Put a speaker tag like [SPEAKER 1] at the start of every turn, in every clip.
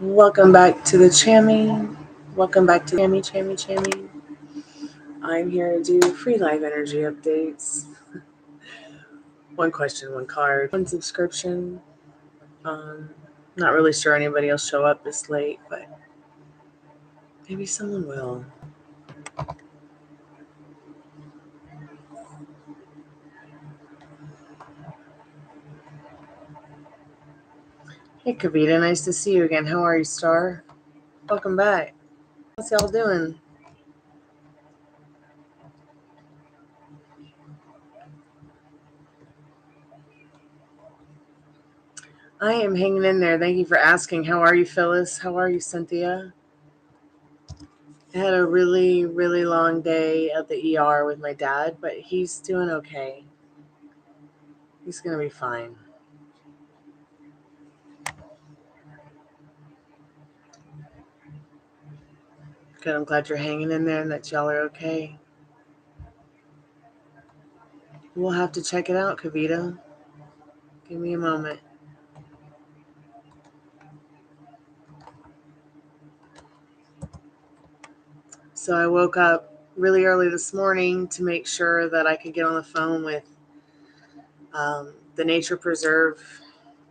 [SPEAKER 1] Welcome back to the Chammy. Welcome back to Chammy. I'm here to do free live energy updates. One question, one card, one subscription. Not really sure anybody will show up this late, but maybe someone will. Hey Kavita, nice to see you again. How are you, Star? Welcome back. What's y'all doing? I am hanging in there. Thank you for asking. How are you, Phyllis? How are you, Cynthia? I had a really, really long day at the ER with my dad, but he's doing okay. He's going to be fine. Good. I'm glad you're hanging in there and that y'all are okay. We'll have to check it out, Kavita. Give me a moment. So I woke up really early this morning to make sure that I could get on the phone with the nature preserve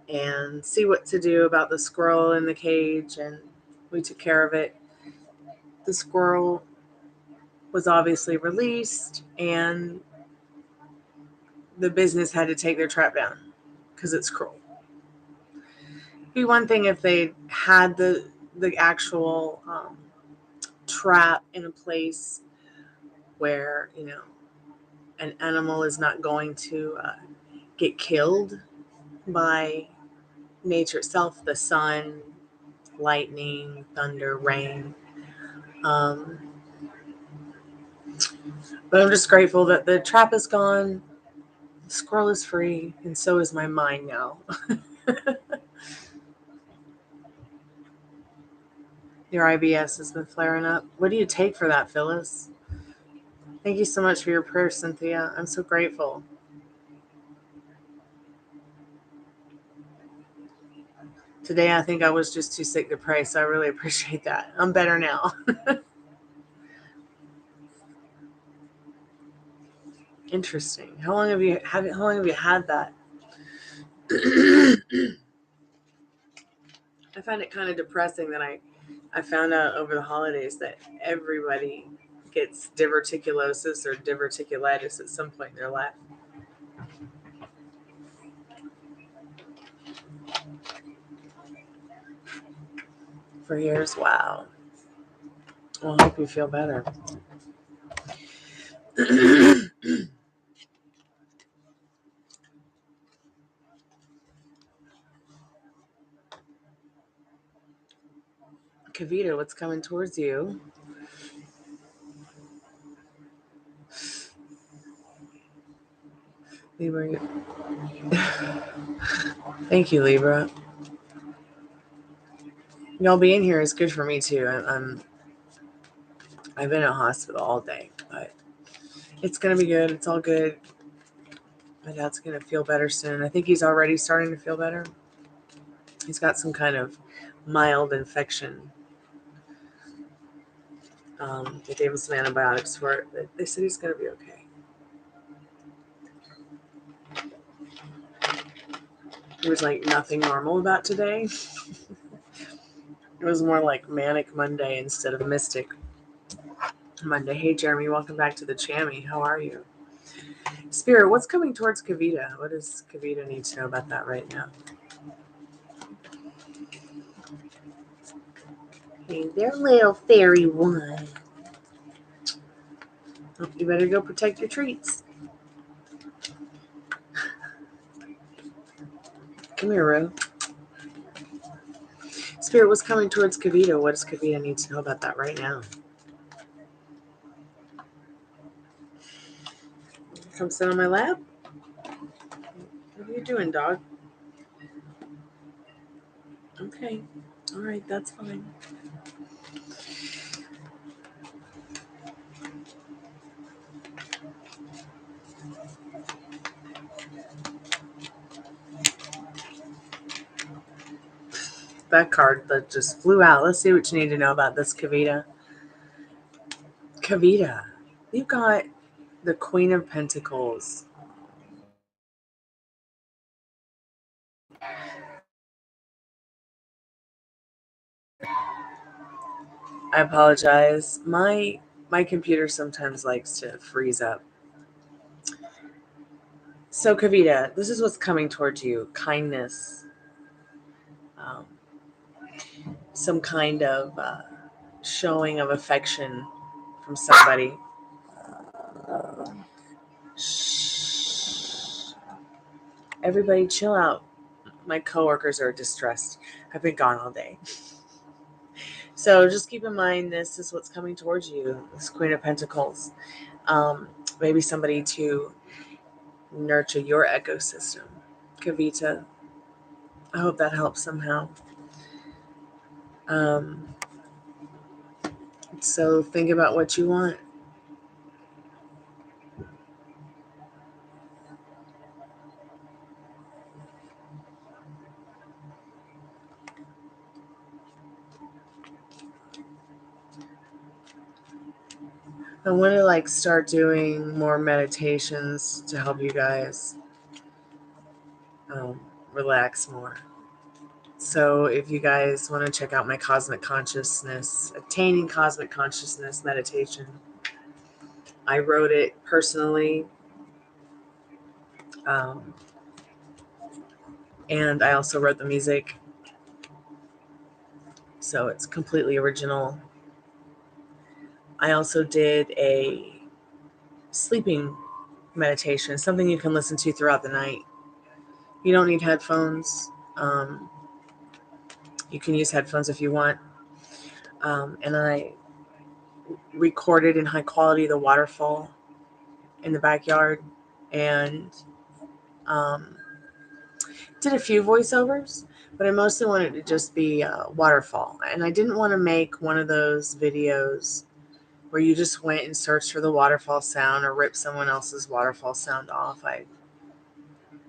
[SPEAKER 1] and see what to do about the squirrel in the cage, and we took care of it. The squirrel was obviously released, and the business had to take their trap down because it's cruel. It'd be one thing if they had the actual trap in a place where an animal is not going to get killed by nature itself, the sun, lightning, thunder, rain. But I'm just grateful that the trap is gone, the squirrel is free, and so is my mind now. Your IBS has been flaring up. What do you take for that, Phyllis? Thank you so much for your prayer, Cynthia. I'm so grateful. Today, I think I was just too sick to pray, so I really appreciate that. I'm better now. Interesting. How long have you had that? I find it kind of depressing that I found out over the holidays that everybody gets diverticulosis or diverticulitis at some point in their life. For years, wow. Well, I hope you feel better. Kavita, what's coming towards you? Libra. Thank you, Libra. Y'all being here is good for me too. I've been at hospital all day, but it's gonna be good. It's all good. My dad's gonna feel better soon. I think he's already starting to feel better. He's got some kind of mild infection. They gave him some antibiotics for it. They said he's gonna be okay. There was like nothing normal about today. It was more like Manic Monday instead of Mystic Monday. Hey, Jeremy, welcome back to the Chammy. How are you? Spirit, what's coming towards Kavita? What does Kavita need to know about that right now? Hey there, little fairy one. Oh, you better go protect your treats. Come here, Rue. Spirit, what's coming towards Kavita? What does Kavita need to know about that right now? Come sit on my lap. What are you doing, dog? Okay. All right, that's fine. that card that just flew out. Let's see what you need to know about this, Kavita. Kavita, you've got the Queen of Pentacles. I apologize. My computer sometimes likes to freeze up. So, Kavita, this is what's coming towards you. Kindness. Some kind of showing of affection from somebody. Shh. Everybody chill out. My coworkers are distressed. I've been gone all day. So just keep in mind, this is what's coming towards you. This Queen of Pentacles. Maybe somebody to nurture your ecosystem. Kavita, I hope that helps somehow. So think about what you want. I want to start doing more meditations to help you guys relax more. So if you guys want to check out my Cosmic Consciousness, Attaining Cosmic Consciousness meditation, I wrote it personally. And I also wrote the music. So it's completely original. I also did a sleeping meditation, something you can listen to throughout the night. You don't need headphones. You can use headphones if you want. And I recorded in high quality the waterfall in the backyard and did a few voiceovers, but I mostly wanted to just be a waterfall. And I didn't want to make one of those videos where you just went and searched for the waterfall sound or ripped someone else's waterfall sound off. I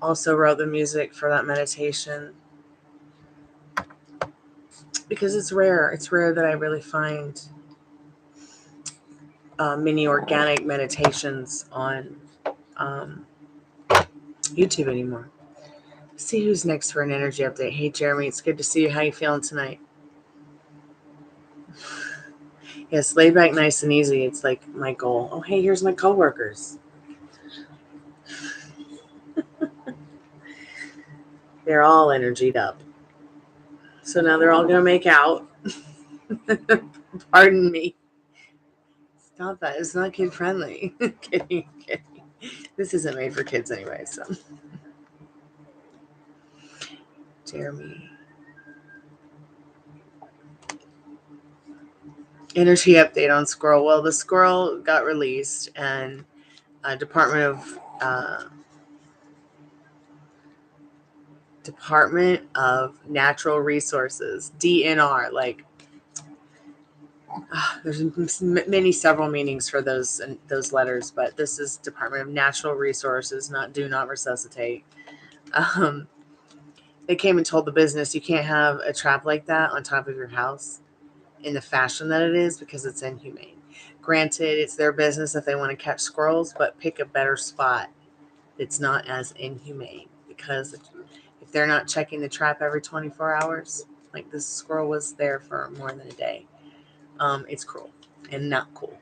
[SPEAKER 1] also wrote the music for that meditation because it's rare. It's rare that I really find mini organic meditations on YouTube anymore. Let's see who's next for an energy update. Hey, Jeremy, it's good to see you. How you feeling tonight? Yes, laid back, nice and easy. It's like my goal. Oh, hey, here's my coworkers. They're all energied up. So now they're all going to make out. Pardon me. Stop that. It's not kid friendly. Kidding. This isn't made for kids anyway, so. Jeremy. Energy update on Squirrel. Well, the squirrel got released, and Department of Natural Resources, DNR. There's several meanings for those letters, but this is Department of Natural Resources, not Do Not Resuscitate. They came and told the business you can't have a trap like that on top of your house in the fashion that it is because it's inhumane. Granted, it's their business if they want to catch squirrels, but pick a better spot that's not as inhumane, because if they're not checking the trap every 24 hours, like this squirrel was there for more than a day, it's cruel and not cool.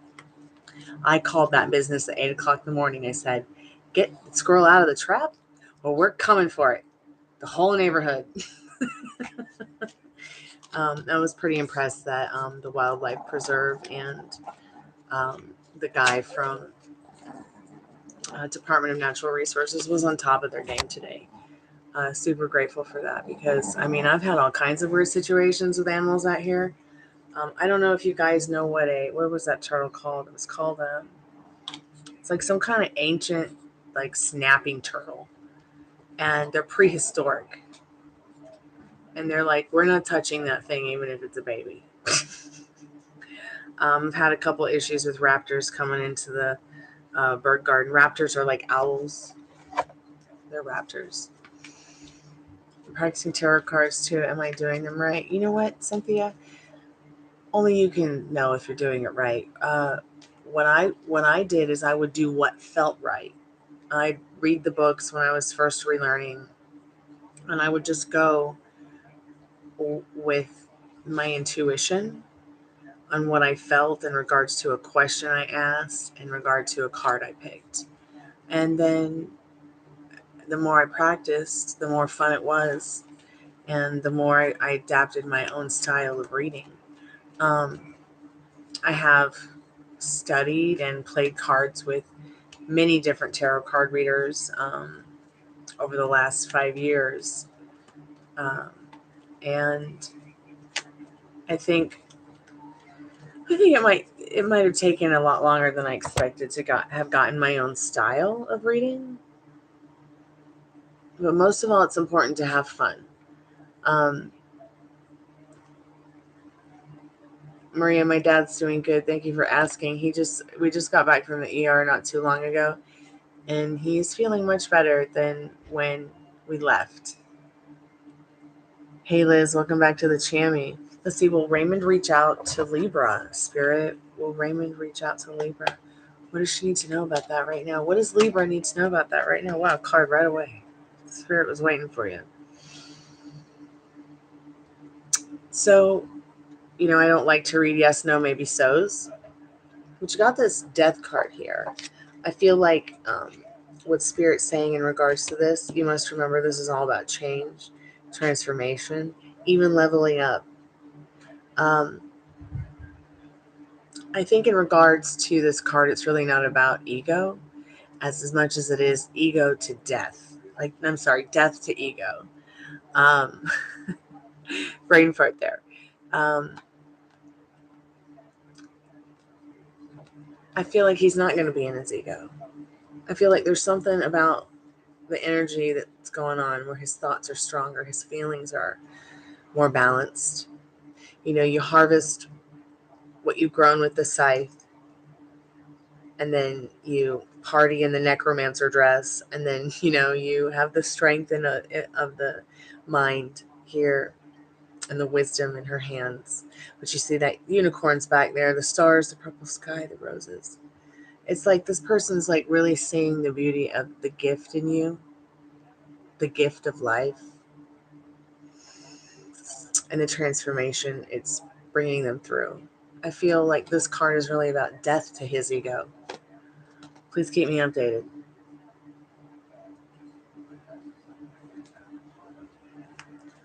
[SPEAKER 1] I called that business at 8 o'clock in the morning. I said, get the squirrel out of the trap or we're coming for it. The whole neighborhood. I was pretty impressed that the wildlife preserve and the guy from Department of Natural Resources was on top of their game today. Super grateful for that because, I mean, I've had all kinds of weird situations with animals out here. I don't know if you guys know what was that turtle called? It was called, it's like some kind of ancient, like snapping turtle. And they're prehistoric. And they're like, we're not touching that thing even if it's a baby. I've had a couple issues with raptors coming into the bird garden. Raptors are like owls. They're raptors. practicing tarot cards too. Am I doing them right? You know what, Cynthia? Only you can know if you're doing it right. What I did is I would do what felt right. I'd read the books when I was first relearning, and I would just go with my intuition on what I felt in regards to a question I asked, in regard to a card I picked. And then the more I practiced, the more fun it was, and the more I adapted my own style of reading. I have studied and played cards with many different tarot card readers over the last 5 years. Um, and I think it might have taken a lot longer than I expected to have gotten my own style of reading. But most of all, it's important to have fun. Maria, my dad's doing good. Thank you for asking. We just got back from the ER not too long ago, and he's feeling much better than when we left. Hey Liz, welcome back to the Chammy. Let's see, will Raymond reach out to Libra? Spirit, will Raymond reach out to Libra? What does she need to know about that right now? What does Libra need to know about that right now? Wow, card right away. Spirit was waiting for you. So, I don't like to read yes, no, maybe so's. But you got this death card here. I feel like what Spirit's saying in regards to this, you must remember this is all about change, transformation, even leveling up. I think in regards to this card, it's really not about ego as much as it is ego to death. Death to ego. Brain fart there. I feel like he's not going to be in his ego. I feel like there's something about the energy that's going on where his thoughts are stronger, his feelings are more balanced. You harvest what you've grown with the scythe, and then you party in the necromancer dress, and then you have the strength of the mind here and the wisdom in her hands. But you see that unicorns back there, the stars, the purple sky, the roses. It's like this person's like really seeing the beauty of the gift in you, the gift of life, and the transformation it's bringing them through. I feel like this card is really about death to his ego. Please keep me updated.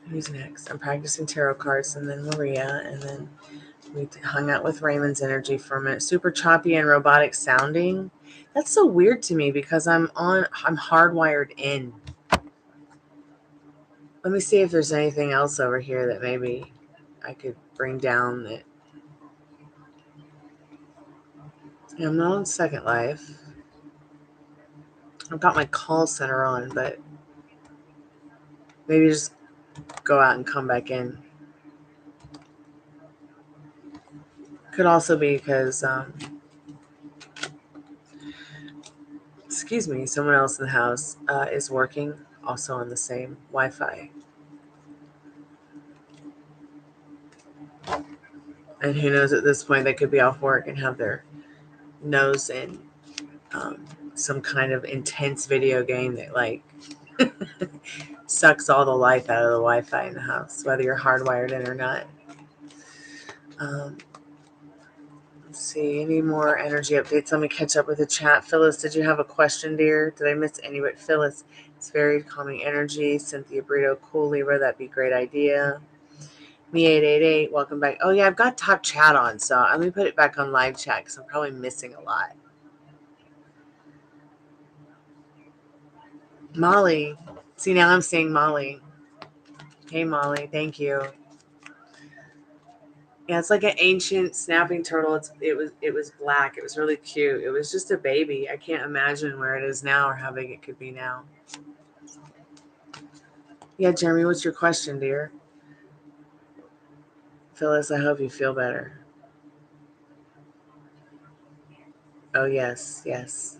[SPEAKER 1] Who's next? I'm practicing tarot cards, and then Maria, and then we hung out with Raymond's energy for a minute. Super choppy and robotic sounding. That's so weird to me because I'm hardwired in. Let me see if there's anything else over here that maybe I could bring down. That I'm not on Second Life. I've got my call center on, but maybe just go out and come back in. Could also be because, someone else in the house is working also on the same Wi-Fi. And who knows, at this point, they could be off work and have their nose in some kind of intense video game that, like, sucks all the life out of the Wi-Fi in the house, whether you're hardwired in or not. Let's see, any more energy updates? Let me catch up with the chat. Phyllis, did you have a question, dear? Did I miss any? But Phyllis, it's very calming energy. Cynthia Brito, cool Libra, that'd be a great idea. Me888, welcome back. Oh yeah, I've got top chat on, so let me put it back on live chat because I'm probably missing a lot. Molly, see, now I'm seeing Molly. Hey Molly, thank you. Yeah, it's like an ancient snapping turtle. It was black. It was really cute. It was just a baby. I can't imagine where it is now or how big it could be now. Yeah, Jeremy, what's your question, dear? Phyllis, I hope you feel better. Oh, yes, yes.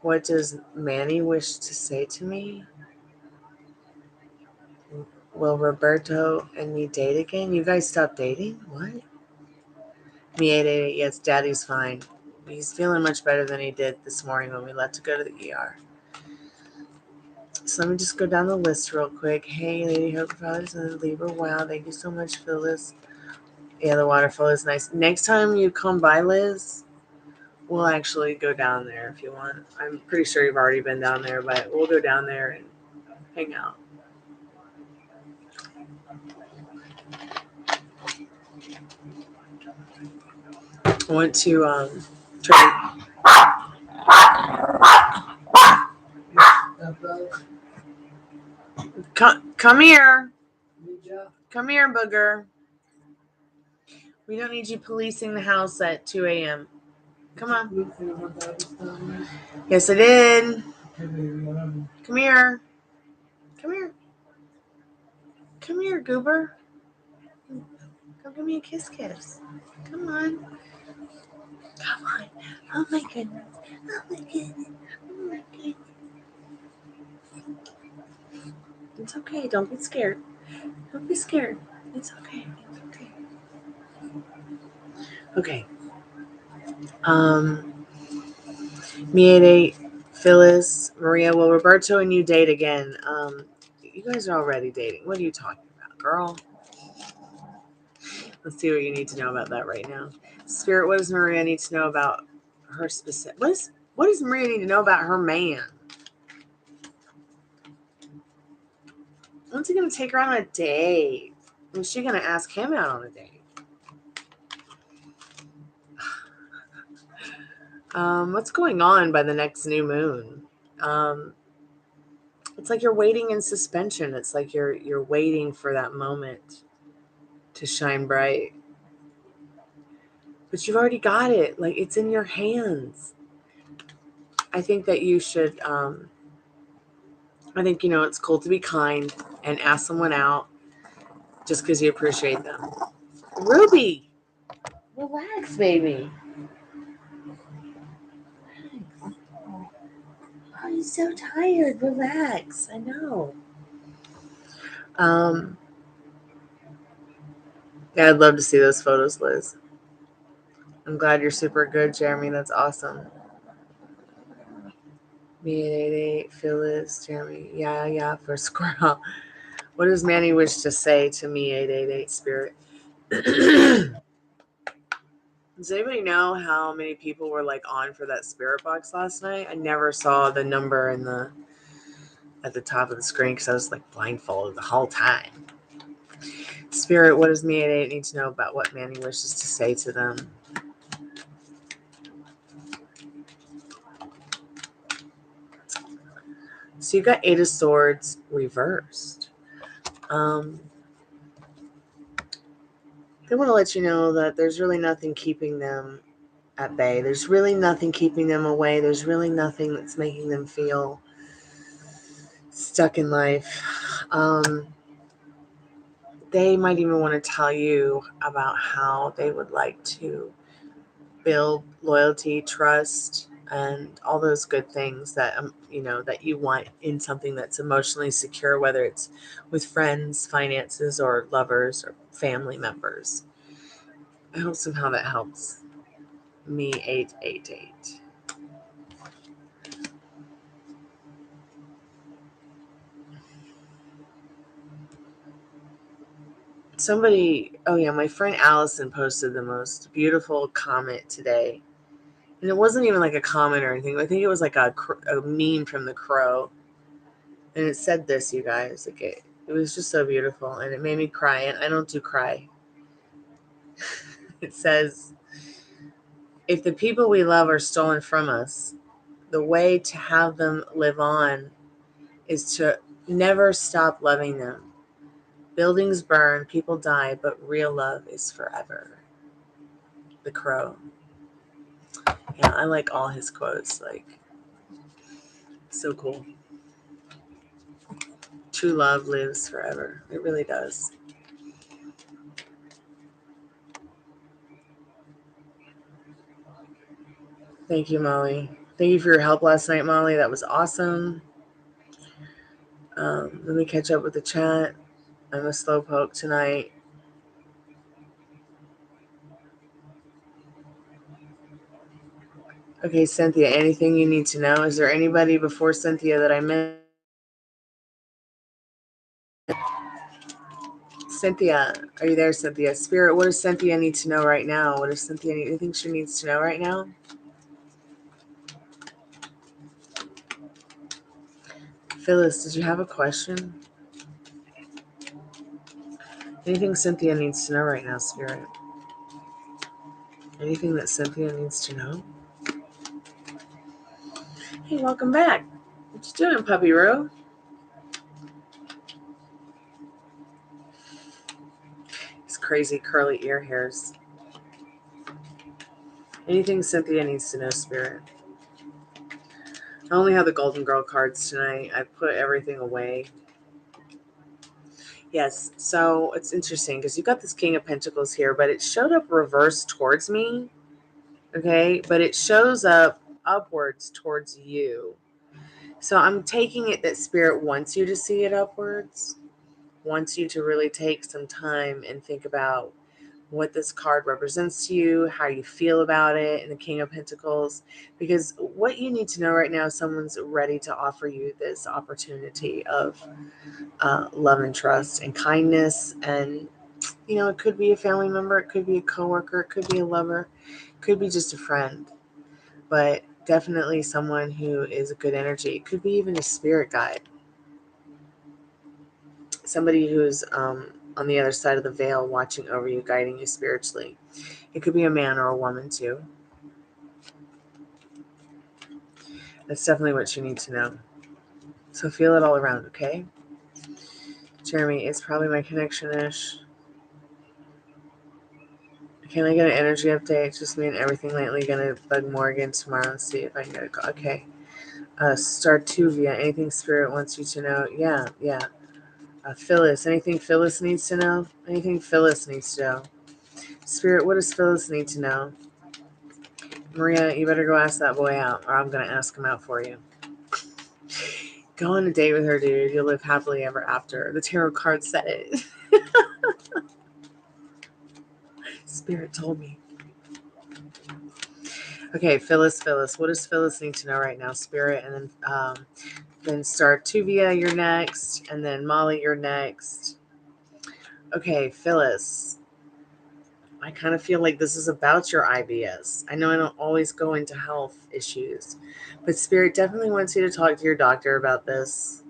[SPEAKER 1] What does Manny wish to say to me? Will Roberto and me date again? You guys stopped dating? What? Me 888. Yes, Daddy's fine. He's feeling much better than he did this morning when we left to go to the ER. So let me just go down the list real quick. Hey, Lady Hope Brothers and Libra. Wow, thank you so much, Phyllis. Yeah, the waterfall is nice. Next time you come by, Liz, we'll actually go down there if you want. I'm pretty sure you've already been down there, but we'll go down there and hang out. I went to try. Come here. Come here, booger. We don't need you policing the house at 2 a.m. Come on. Yes, I did. Come here. Come here. Come here, goober. Come give me a kiss. Come on. Come on. Oh my goodness. Oh my goodness. Oh my goodness. It's okay. Don't be scared. Don't be scared. It's okay. It's okay. Okay. Me 88, Phyllis, Maria. Will Roberto and you date again? You guys are already dating. What are you talking about, girl? Let's see what you need to know about that right now. Spirit, what does Maria need to know about her specific? What does Maria need to know about her man? When's he gonna take her on a date? When's she gonna ask him out on a date? What's going on by the next new moon? It's like you're waiting in suspension. It's like you're waiting for that moment to shine bright. But you've already got it. Like, it's in your hands. I think that you should I think, it's cool to be kind and ask someone out just because you appreciate them. Ruby, relax, baby. Relax. Oh, you're so tired. Relax. I know. Yeah, I'd love to see those photos, Liz. I'm glad you're super good, Jeremy. That's awesome. Me 888, Phyllis, Jeremy. Yeah, for squirrel. What does Manny wish to say to me 888 Spirit? Does anybody know how many people were like on for that spirit box last night? I never saw the number at the top of the screen because I was like blindfolded the whole time. Spirit, what does me 88 need to know about what Manny wishes to say to them? So you got 8 of Swords reversed. They want to let you know that there's really nothing keeping them at bay. There's really nothing keeping them away. There's really nothing that's making them feel stuck in life. They might even want to tell you about how they would like to build loyalty, trust, and all those good things that that you want in something that's emotionally secure, whether it's with friends, finances, or lovers or family members. I hope somehow that helps. Me 888. Somebody, oh yeah, my friend Allison posted the most beautiful comment today. And it wasn't even like a comment or anything. I think it was like a meme from The Crow. And it said this, you guys. Like it was just so beautiful. And it made me cry. And I don't do cry. It says, if the people we love are stolen from us, the way to have them live on is to never stop loving them. Buildings burn, people die, but real love is forever. The Crow. Yeah, I like all his quotes. Like, so cool. True love lives forever. It really does. Thank you, Molly. Thank you for your help last night, Molly. That was awesome. Let me catch up with the chat. I'm a slowpoke tonight. Okay, Cynthia, anything you need to know? Is there anybody before Cynthia that I missed? Cynthia, are you there, Cynthia? Spirit, what does Cynthia need to know right now? What does Cynthia need? Anything she needs to know right now? Phyllis, did you have a question? Anything Cynthia needs to know right now, Spirit? Anything that Cynthia needs to know? Hey, welcome back. What you doing, Puppy Roo? These crazy curly ear hairs. Anything Cynthia needs to know, Spirit? I only have the Golden Girl cards tonight. I put everything away. Yes, so it's interesting because you've got this King of Pentacles here, but it showed up reversed towards me. Okay, but it shows up upwards towards you. So I'm taking it that Spirit wants you to see it upwards, wants you to really take some time and think about what this card represents to you, how you feel about it, and the King of Pentacles. Because what you need to know right now, someone's ready to offer you this opportunity of love and trust and kindness. And, you know, it could be a family member, it could be a coworker, it could be a lover, it could be just a friend. But definitely someone who is a good energy. It could be even a spirit guide. Somebody who's on the other side of the veil watching over you, guiding you spiritually. It could be a man or a woman too. That's definitely what you need to know. So feel it all around, okay? Jeremy, it's probably my connection-ish. Can I get an energy update? It's just me and everything lately. Gonna bug Morgan tomorrow and see if I can get a call. Okay. Startuvia, anything Spirit wants you to know? Yeah. Phyllis, anything Phyllis needs to know? Anything Phyllis needs to know? Spirit, what does Phyllis need to know? Maria, you better go ask that boy out, or I'm going to ask him out for you. Go on a date with her, dude. You'll live happily ever after. The tarot card said it. Spirit told me. Okay, Phyllis, what does Phyllis need to know right now, Spirit? And then Startuvia, you're next. And then Molly, you're next. Okay, Phyllis. I kind of feel like this is about your IBS. I know I don't always go into health issues, but Spirit definitely wants you to talk to your doctor about this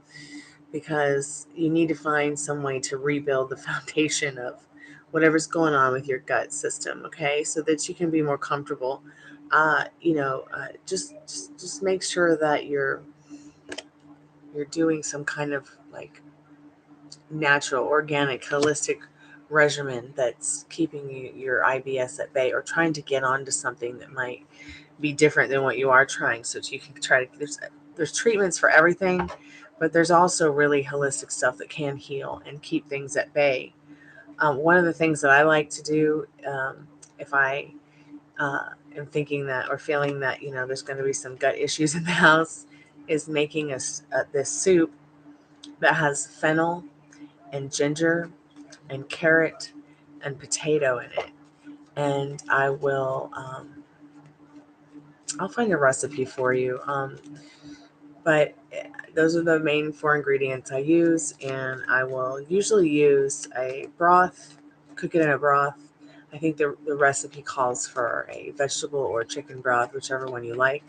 [SPEAKER 1] because you need to find some way to rebuild the foundation of whatever's going on with your gut system, okay? So that you can be more comfortable. Just make sure that you're doing some kind of like natural, organic, holistic regimen that's keeping your IBS at bay, or trying to get onto something that might be different than what you are trying, so that you can try to, there's treatments for everything, but there's also really holistic stuff that can heal and keep things at bay. One of the things that I like to do, if I am thinking that or feeling that, there's going to be some gut issues in the house, is making this soup that has fennel and ginger and carrot and potato in it. And I'll find a recipe for you. But those are the main 4 ingredients I use, and I will usually use a broth, cook it in a broth. I think the recipe calls for a vegetable or chicken broth, whichever one you like.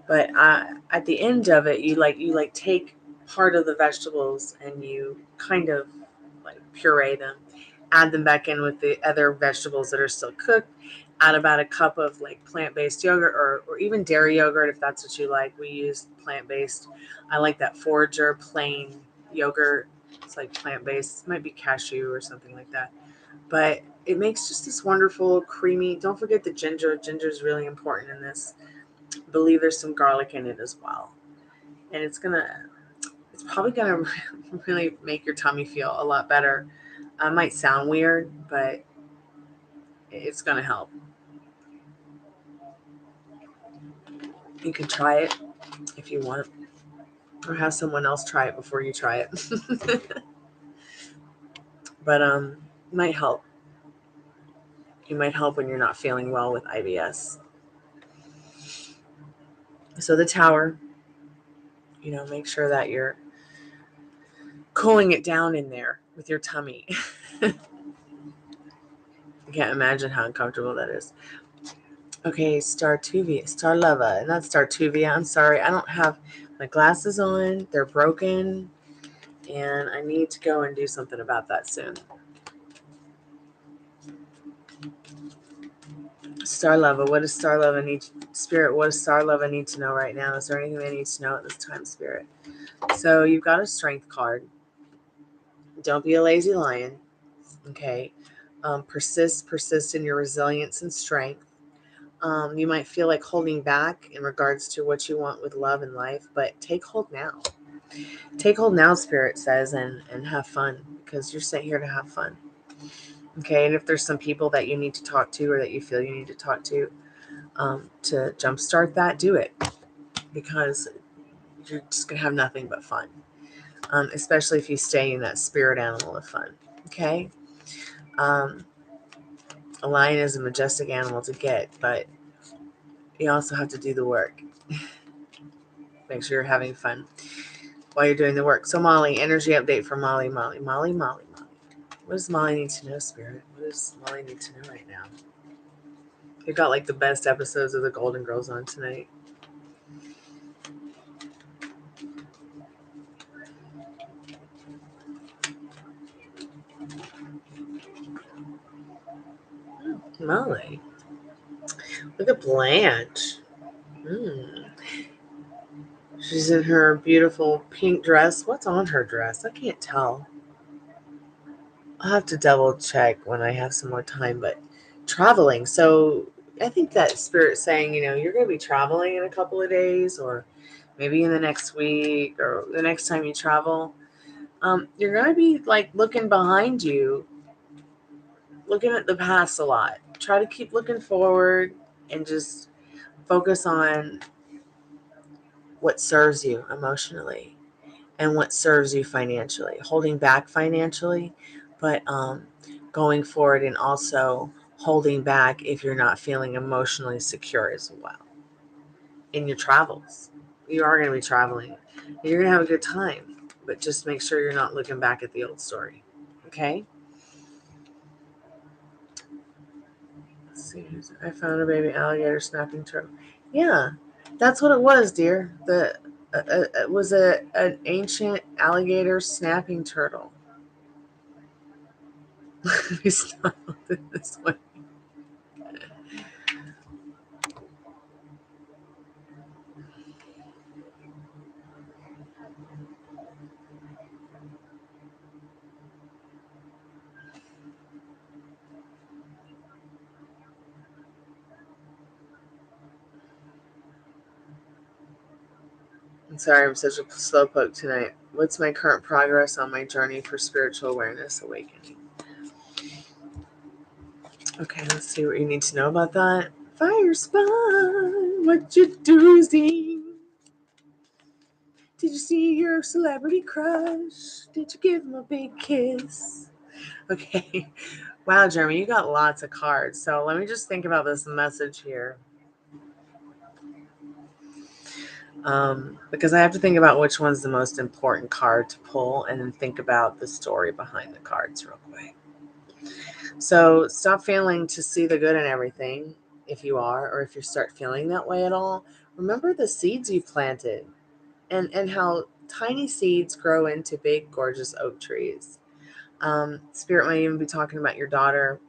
[SPEAKER 1] But at the end of it, you take part of the vegetables and you kind of like puree them, add them back in with the other vegetables that are still cooked. Add about a cup of like plant-based yogurt, or even dairy yogurt if that's what you like. We use plant-based. I like that Forager plain yogurt. It's like plant-based. It might be cashew or something like that. But it makes just this wonderful creamy. Don't forget the ginger. Ginger is really important in this. I believe there's some garlic in it as well. And it's probably gonna really make your tummy feel a lot better. It might sound weird, but it's gonna help. You can try it if you want, or have someone else try it before you try it. But it might help. It might help when you're not feeling well with IBS. So the tower, make sure that you're cooling it down in there with your tummy. I can't imagine how uncomfortable that is. Okay, Star Tuvia, Star Lava, not Star Tuvia. I'm sorry, I don't have my glasses on. They're broken, and I need to go and do something about that soon. Star Lava, what does Star Lava need? Spirit, what does Star Lava need to know right now? Is there anything they need to know at this time, Spirit? So you've got a strength card. Don't be a lazy lion. Okay. Persist in your resilience and strength. You might feel like holding back in regards to what you want with love and life, but take hold now. Take hold now, Spirit says, and have fun, because you're sent here to have fun. Okay, and if there's some people that you need to talk to or that you feel you need to talk to jumpstart that, do it, because you're just going to have nothing but fun, especially if you stay in that spirit animal of fun. Okay? A lion is a majestic animal to get, but you also have to do the work. Make sure you're having fun while you're doing the work. So Molly, energy update for Molly. What does Molly need to know, Spirit? What does Molly need to know right now? They got like the best episodes of the Golden Girls on tonight. Molly. Look at Blanche. She's in her beautiful pink dress. What's on her dress? I can't tell. I'll have to double check when I have some more time, but traveling. So I think that Spirit's saying, you're going to be traveling in a couple of days, or maybe in the next week, or the next time you travel. You're going to be like looking behind you, looking at the past a lot. Try to keep looking forward and just focus on what serves you emotionally and what serves you financially. Holding back financially, but going forward, and also holding back if you're not feeling emotionally secure as well in your travels. You are going to be traveling. You're going to have a good time, but just make sure you're not looking back at the old story. Okay? Let's see. I found a baby alligator snapping turtle. Yeah, that's what it was, dear. It was an ancient alligator snapping turtle. Let me stop this one. I'm sorry, I'm such a slowpoke tonight. What's my current progress on my journey for spiritual awareness awakening? Okay, let's see what you need to know about that. Fire Spawn, what you doing? Did you see your celebrity crush? Did you give him a big kiss? Okay. Wow, Jeremy, you got lots of cards. So let me just think about this message here. Because I have to think about which one's the most important card to pull, and then think about the story behind the cards real quick. So stop failing to see the good in everything, if you are, or if you start feeling that way at all. Remember the seeds you planted, and how tiny seeds grow into big, gorgeous oak trees. Spirit might even be talking about your daughter.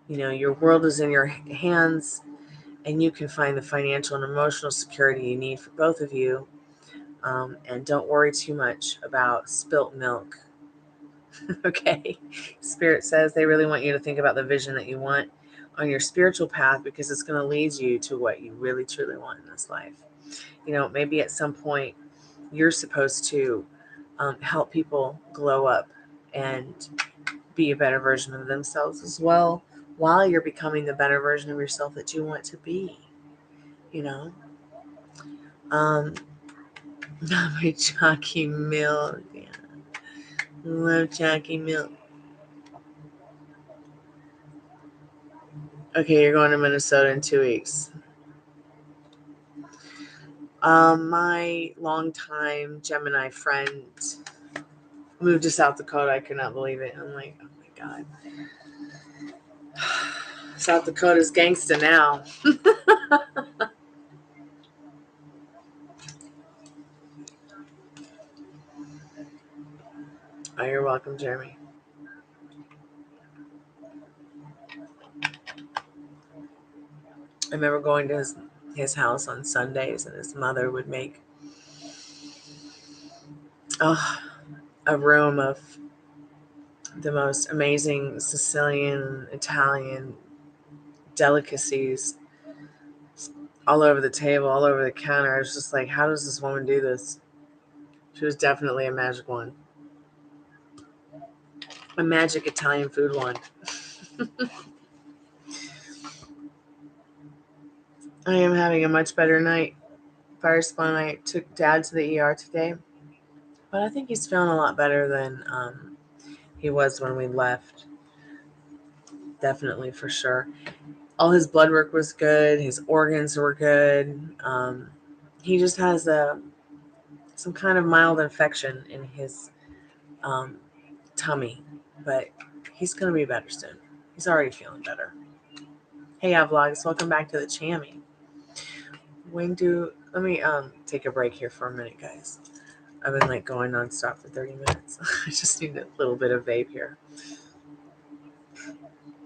[SPEAKER 1] Your world is in your hands, and you can find the financial and emotional security you need for both of you. And don't worry too much about spilt milk. Okay? Spirit says they really want you to think about the vision that you want on your spiritual path, because it's going to lead you to what you really, truly want in this life. Maybe at some point you're supposed to help people glow up and be a better version of themselves as well, while you're becoming the better version of yourself that you want to be. Not my chalky milk. Yeah. Love chalky milk. Okay, you're going to Minnesota in 2 weeks. My longtime Gemini friend moved to South Dakota. I could not believe it. I'm like, oh my God. South Dakota's gangsta now. Oh, you're welcome, Jeremy. I remember going to his house on Sundays, and his mother would make a room of the most amazing Sicilian, Italian delicacies all over the table, all over the counter. I was just like, how does this woman do this? She was definitely a magic one. A magic Italian food one. I am having a much better night. Fire spun. I took Dad to the ER today, but I think he's feeling a lot better than he was when we left. Definitely, for sure. All his blood work was good. His organs were good. He just has some kind of mild infection in his tummy, but he's going to be better soon. He's already feeling better. Hey, vlogs, welcome back to the Chammy. Let me take a break here for a minute, guys. I've been going nonstop for 30 minutes. I just need a little bit of vape here.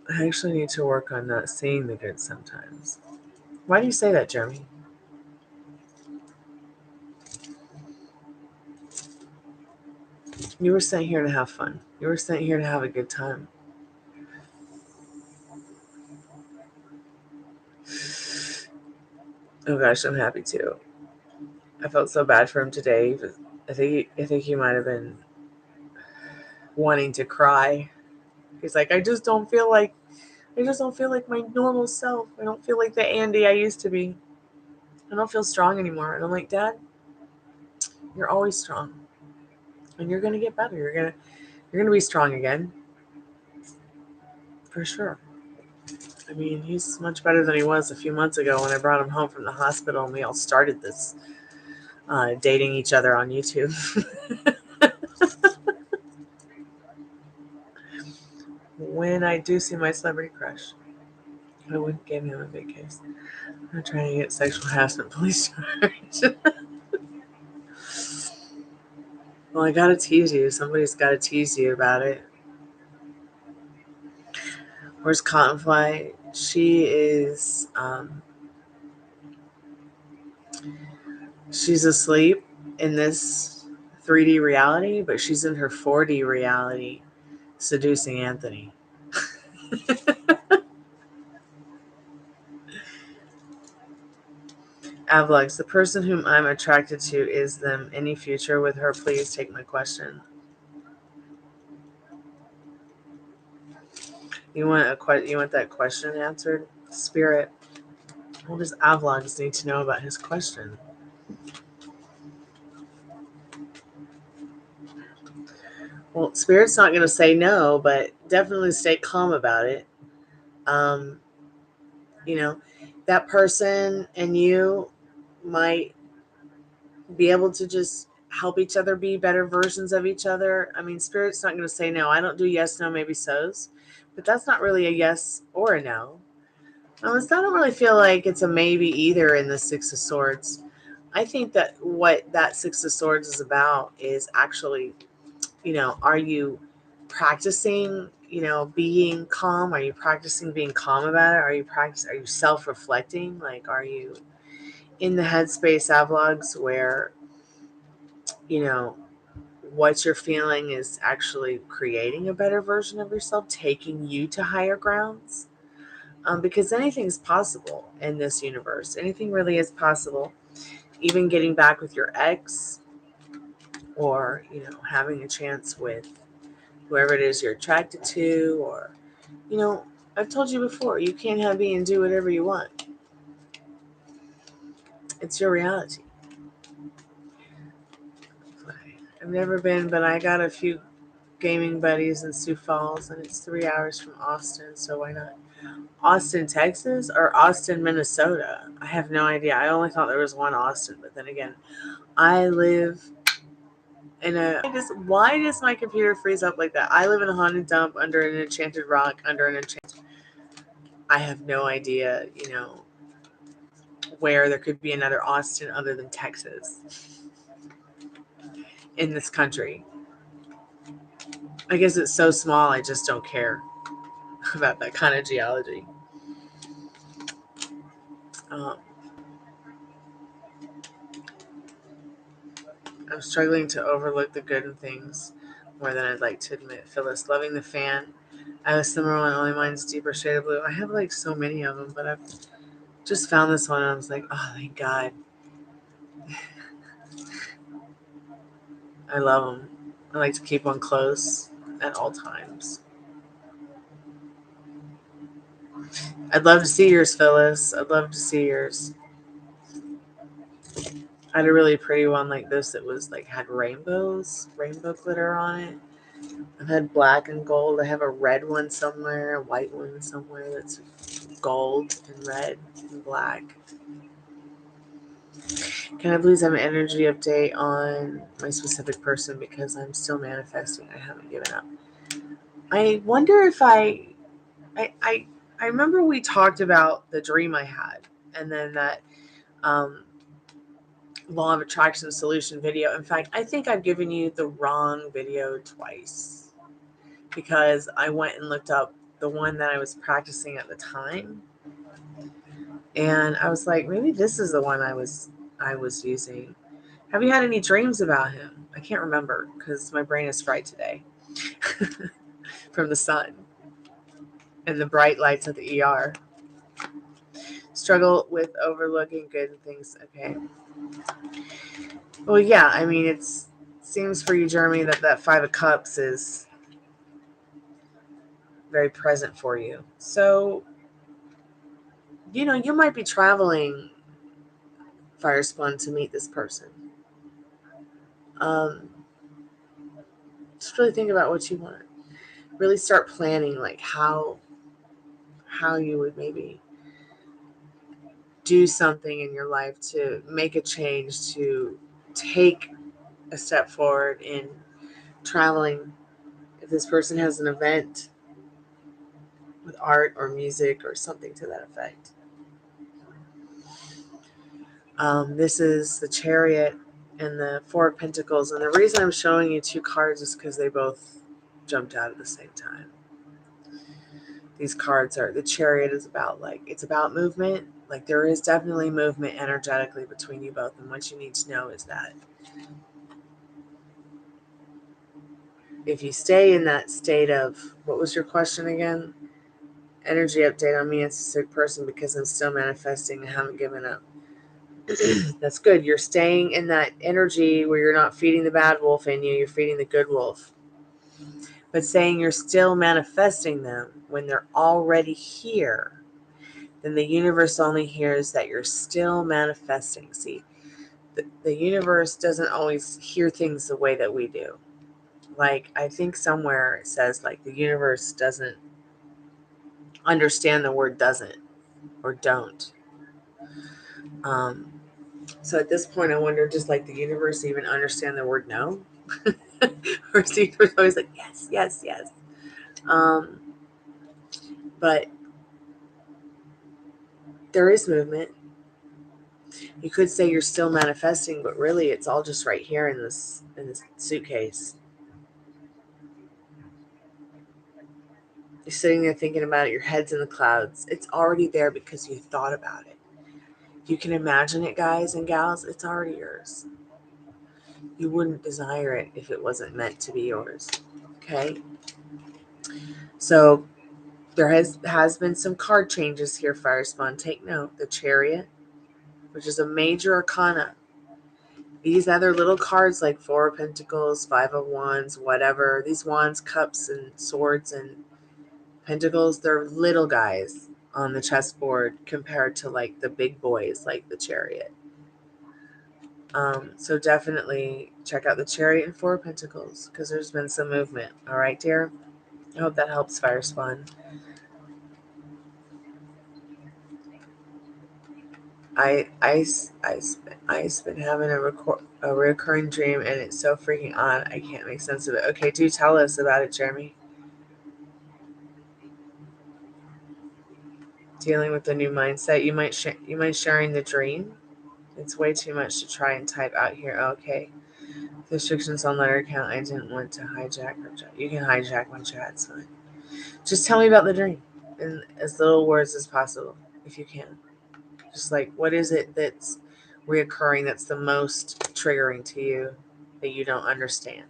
[SPEAKER 1] I actually need to work on not seeing the good sometimes. Why do you say that, Jeremy? You were sent here to have fun. You were sent here to have a good time. Oh gosh, I'm happy too. I felt so bad for him today. I think he might have been wanting to cry. He's like, I just don't feel like my normal self. I don't feel like the Andy I used to be. I don't feel strong anymore. And I'm like, Dad, you're always strong. And you're gonna get better. You're gonna be strong again. For sure. I mean, he's much better than he was a few months ago when I brought him home from the hospital and we all started this dating each other on YouTube. When I do see my celebrity crush, I wouldn't give him a big kiss. I'm not trying to get sexual harassment police charge. Well, I gotta tease you. Somebody's gotta tease you about it. Where's Cottonfly? She is, she's asleep in this 3D reality, but she's in her 4D reality seducing Anthony. Avlogs, the person whom I'm attracted to is them. Any future with her? Please take my question. You want that question answered? Spirit. What does Avlogs need to know about his question? Well, Spirit's not going to say no, but definitely stay calm about it. That person and you might be able to just help each other be better versions of each other. I mean, Spirit's not going to say no. I don't do yes, no, maybe so's, but that's not really a yes or a no. I don't really feel like it's a maybe either in the Six of Swords. I think that what that Six of Swords is about is actually, are you practicing, being calm? Are you practicing being calm about it? Are you self-reflecting? Like, are you in the headspace avlogs where, what you're feeling is actually creating a better version of yourself, taking you to higher grounds? Because anything's possible in this universe. Anything really is possible. Even getting back with your ex, or having a chance with whoever it is you're attracted to, or I've told you before, you can't have me and do whatever you want. It's your reality. I've never been, but I got a few gaming buddies in Sioux Falls, and it's 3 hours from Austin, so why not? Austin, Texas, or Austin, Minnesota? I have no idea. I only thought there was one Austin, but then again, I live in a. Why does my computer freeze up like that? I live in a haunted dump under an enchanted rock, under an enchanted. I have no idea, where there could be another Austin other than Texas in this country. I guess it's so small, I just don't care about that kind of geology. Um, I'm struggling to overlook the good in things more than I'd like to admit. Phyllis, loving the fan. I have a similar one, only mine's deeper shade of blue. I have like so many of them, but I've just found this one and I was like, oh, thank God. I love them. I like to keep one close at all times. I'd love to see yours, Phyllis. I'd love to see yours. I had a really pretty one like this that was like had rainbow glitter on it. I've had black and gold. I have a red one somewhere, a white one somewhere that's gold and red and black. Can I please have an energy update on my specific person because I'm still manifesting. I haven't given up. I wonder if I remember we talked about the dream I had and then that law of attraction solution video. In fact, I think I've given you the wrong video twice because I went and looked up the one that I was practicing at the time. And I was like, maybe this is the one I was using. Have you had any dreams about him? I can't remember because my brain is fried today from the sun and the bright lights of the ER. Struggle with overlooking good things. Okay. Well, yeah. I mean, it seems for you, Jeremy, that 5 of Cups is very present for you. So, you might be traveling, Firespawn, to meet this person. Just really think about what you want. Really start planning like how you would maybe do something in your life to make a change, to take a step forward in traveling. If this person has an event with art or music or something to that effect. This is the Chariot and the 4 of Pentacles. And the reason I'm showing you 2 cards is because they both jumped out at the same time. These cards are, the Chariot is about it's about movement. Like there is definitely movement energetically between you both. And what you need to know is that if you stay in that state of, what was your question again? Energy update on me as a sick person because I'm still manifesting and haven't given up. That's good. You're staying in that energy where you're not feeding the bad wolf in you, you're feeding the good wolf. But saying you're still manifesting them when they're already here, then the universe only hears that you're still manifesting. See, the universe doesn't always hear things the way that we do. Like, I think somewhere it says, like, the universe doesn't understand the word doesn't or don't. So at this point, I wonder, does like the universe even understand the word no? Or is the universe always like, yes, yes, yes? But there is movement. You could say you're still manifesting, but really it's all just right here in this suitcase. You're sitting there thinking about it, your head's in the clouds. It's already there because you thought about it. If you can imagine it, guys and gals, it's already yours. You wouldn't desire it if it wasn't meant to be yours. Okay? So there has been some card changes here, Firespawn. Take note. The Chariot, which is a major arcana. These other little cards like 4 of Pentacles, 5 of Wands, whatever. These Wands, Cups, and Swords, and Pentacles, they're little guys on the chessboard compared to like the big boys like the Chariot. So definitely check out the Chariot and 4 of Pentacles because there's been some movement. All right, dear? I hope that helps, Firespawn. I's been having a recurring dream, and it's so freaking odd. I can't make sense of it. Okay, do tell us about it, Jeremy. Dealing with the new mindset. You mind sharing the dream? It's way too much to try and type out here. Okay. Restrictions on letter count. I didn't want to hijack her chat. You can hijack my chat. It's fine. Just tell me about the dream in as little words as possible, if you can. Just like, what is it that's reoccurring that's the most triggering to you that you don't understand?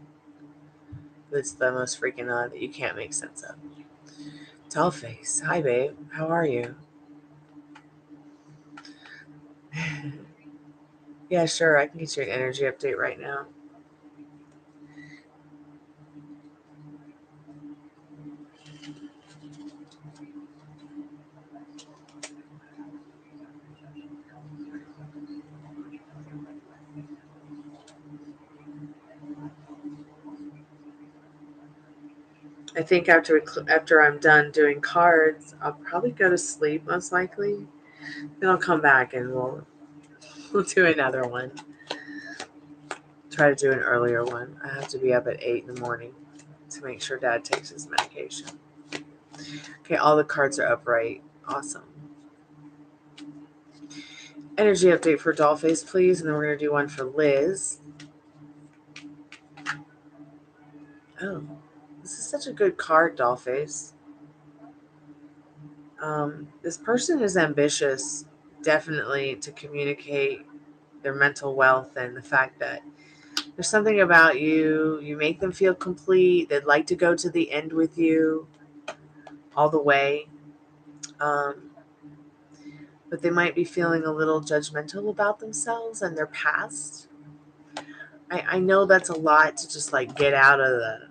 [SPEAKER 1] That's the most freaking odd that you can't make sense of. Dollface. Hi, babe. How are you? Yeah, sure. I can get you an energy update right now. I think after I'm done doing cards, I'll probably go to sleep most likely. Then I'll come back and we'll do another one. Try to do an earlier one. I have to be up at 8 in the morning to make sure Dad takes his medication. Okay, all the cards are upright. Awesome. Energy update for Dollface, please, and then we're going to do one for Liz. Oh, this is such a good card, Dollface. This person is ambitious, definitely, to communicate their mental wealth and the fact that there's something about you. You make them feel complete. They'd like to go to the end with you all the way. But they might be feeling a little judgmental about themselves and their past. I know that's a lot to just like get out of the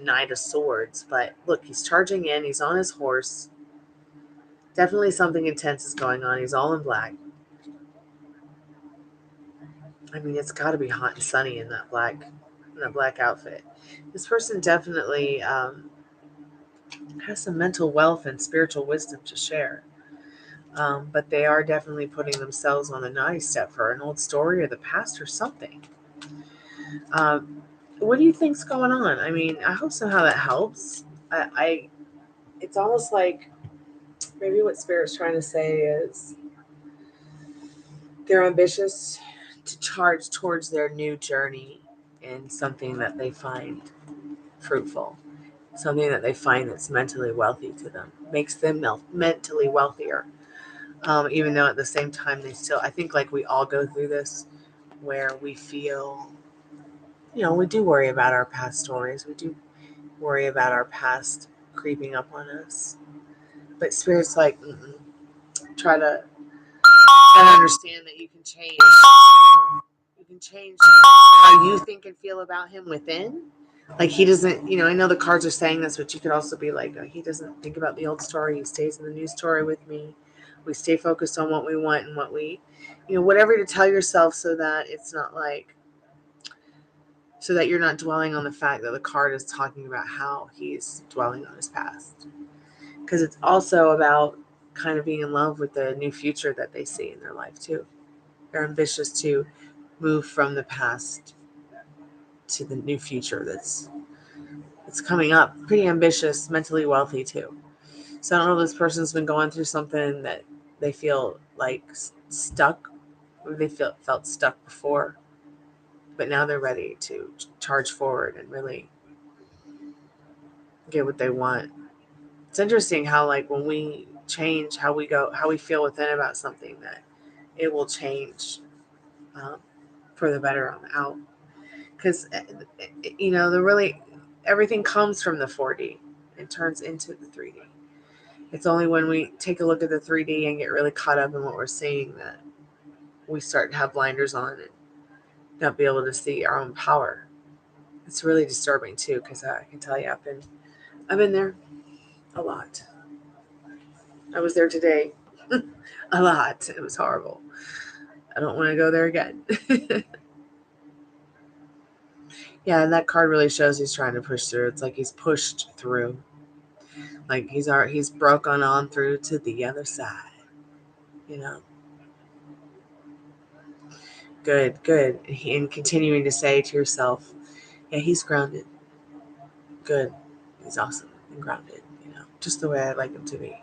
[SPEAKER 1] Knight of Swords, but look, he's charging in. He's on his horse. Definitely something intense is going on. He's all in black. I mean, it's got to be hot and sunny in that black outfit. This person definitely has some mental wealth and spiritual wisdom to share. But they are definitely putting themselves on a naughty step for an old story or the past or something. What do you think's going on? I mean, I hope somehow that helps. It's almost like maybe what Spirit's trying to say is they're ambitious to charge towards their new journey in something that they find fruitful, something that they find that's mentally wealthy to them, makes them mentally wealthier. Even though at the same time they still, I think like we all go through this where we feel, we do worry about our past stories. We do worry about our past creeping up on us. But Spirit's like, try to understand that you can change. You can change how you think and feel about him within. Like he doesn't, I know the cards are saying this, but you could also be like, he doesn't think about the old story. He stays in the new story with me. We stay focused on what we want and what we, whatever to tell yourself so that it's not like, so that you're not dwelling on the fact that the card is talking about how he's dwelling on his past. Because it's also about kind of being in love with the new future that they see in their life too. They're ambitious to move from the past to the new future that's coming up. Pretty ambitious, mentally wealthy too. So I don't know if this person's been going through something that they feel like stuck, or they felt stuck before, but now they're ready to charge forward and really get what they want. It's interesting how like when we change how we feel within about something, that it will change for the better on the out. Because the really everything comes from the 4D and turns into the 3D. It's only when we take a look at the 3D and get really caught up in what we're seeing that we start to have blinders on and not be able to see our own power. It's really disturbing too, because I can tell you I've been there a lot. I was there today a lot. It was horrible. I don't want to go there again. Yeah, and that card really shows he's trying to push through. It's like he's pushed through. Like he's broken on through to the other side. You know. Good. And continuing to say to yourself, yeah, he's grounded. Good. He's awesome and grounded, just the way I like him to be.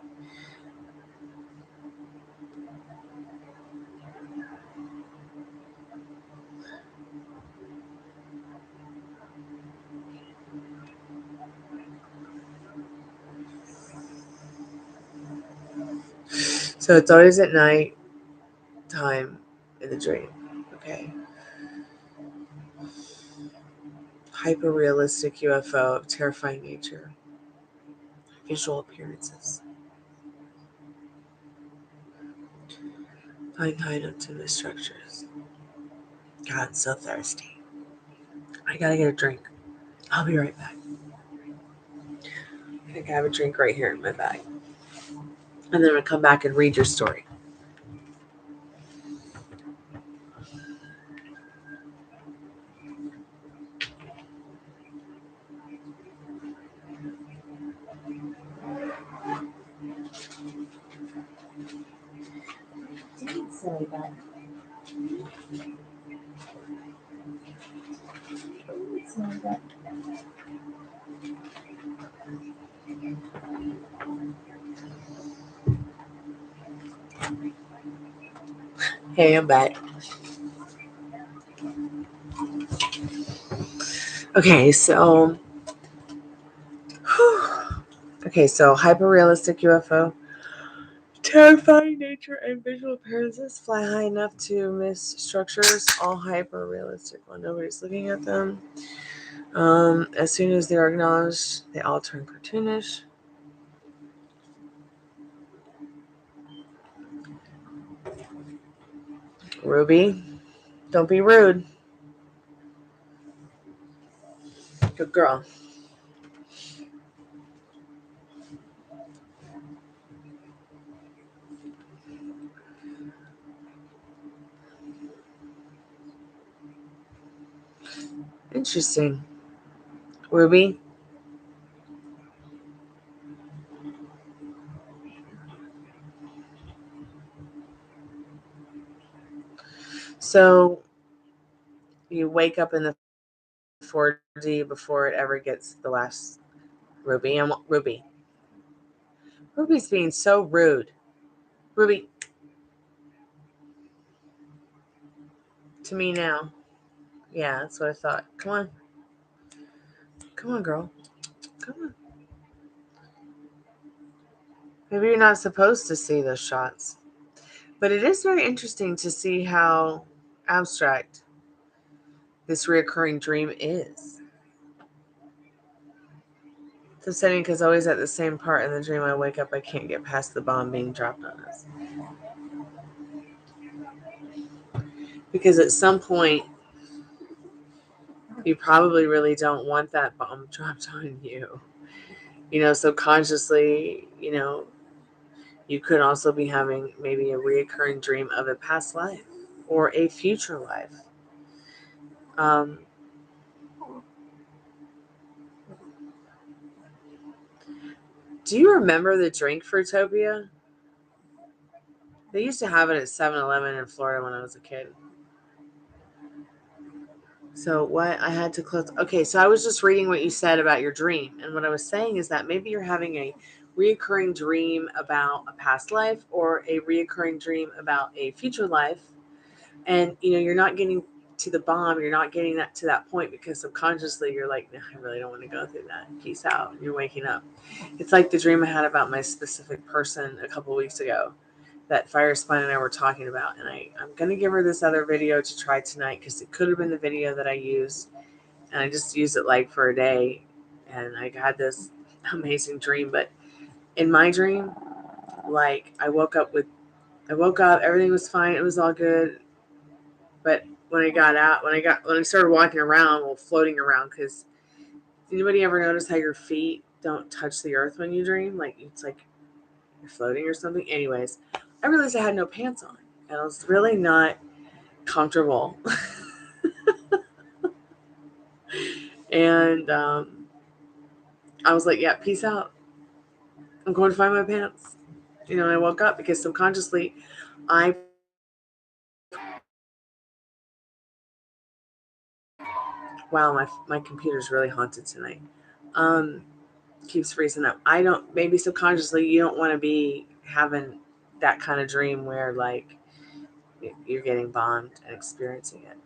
[SPEAKER 1] So it's always at night time in the dream. Okay. Hyper realistic UFO of terrifying nature. Visual appearances. Flying high enough to miss structures. God, I'm so thirsty. I gotta get a drink. I'll be right back. I think I have a drink right here in my bag. And then I'm gonna come back and read your story. Silly guy. Hey, I'm back. Okay, so hyper realistic UFO. Terrifying nature and visual appearances. Fly high enough to miss structures. All hyper realistic when nobody's looking at them. As soon as they're acknowledged, they all turn cartoonish. Ruby, don't be rude. Good girl. Interesting. Ruby? So you wake up in the 4D before it ever gets the last Ruby. And Ruby. Ruby's being so rude. Ruby. To me now. Yeah, that's what I thought. Come on. Come on, girl. Come on. Maybe you're not supposed to see those shots. But it is very interesting to see how abstract this reoccurring dream is. It's upsetting because always at the same part in the dream I wake up, I can't get past the bomb being dropped on us. Because at some point, you probably really don't want that bomb dropped on you. Subconsciously, you could also be having maybe a reoccurring dream of a past life or a future life. Do you remember the drink Fruitopia? They used to have it at 7-Eleven in Florida when I was a kid. So what I had to close. Okay, so I was just reading what you said about your dream. And what I was saying is that maybe you're having a reoccurring dream about a past life or a reoccurring dream about a future life. And, you're not getting to the bomb. You're not getting that to that point because subconsciously you're like, no, I really don't want to go through that. Peace out. You're waking up. It's like the dream I had about my specific person a couple weeks ago that Fire Spine and I were talking about. And I'm going to give her this other video to try tonight because it could have been the video that I used. And I just used it like for a day. And I had this amazing dream. But in my dream, like I woke up, everything was fine. It was all good. But when I started walking around, floating around, because anybody ever notice how your feet don't touch the earth when you dream? Like it's like you're floating or something. Anyways, I realized I had no pants on, and I was really not comfortable. And I was like, "Yeah, peace out. I'm going to find my pants." And I woke up because subconsciously, I Wow, my computer's really haunted tonight. Keeps freezing up. Maybe subconsciously you don't want to be having that kind of dream where like you're getting bombed and experiencing it.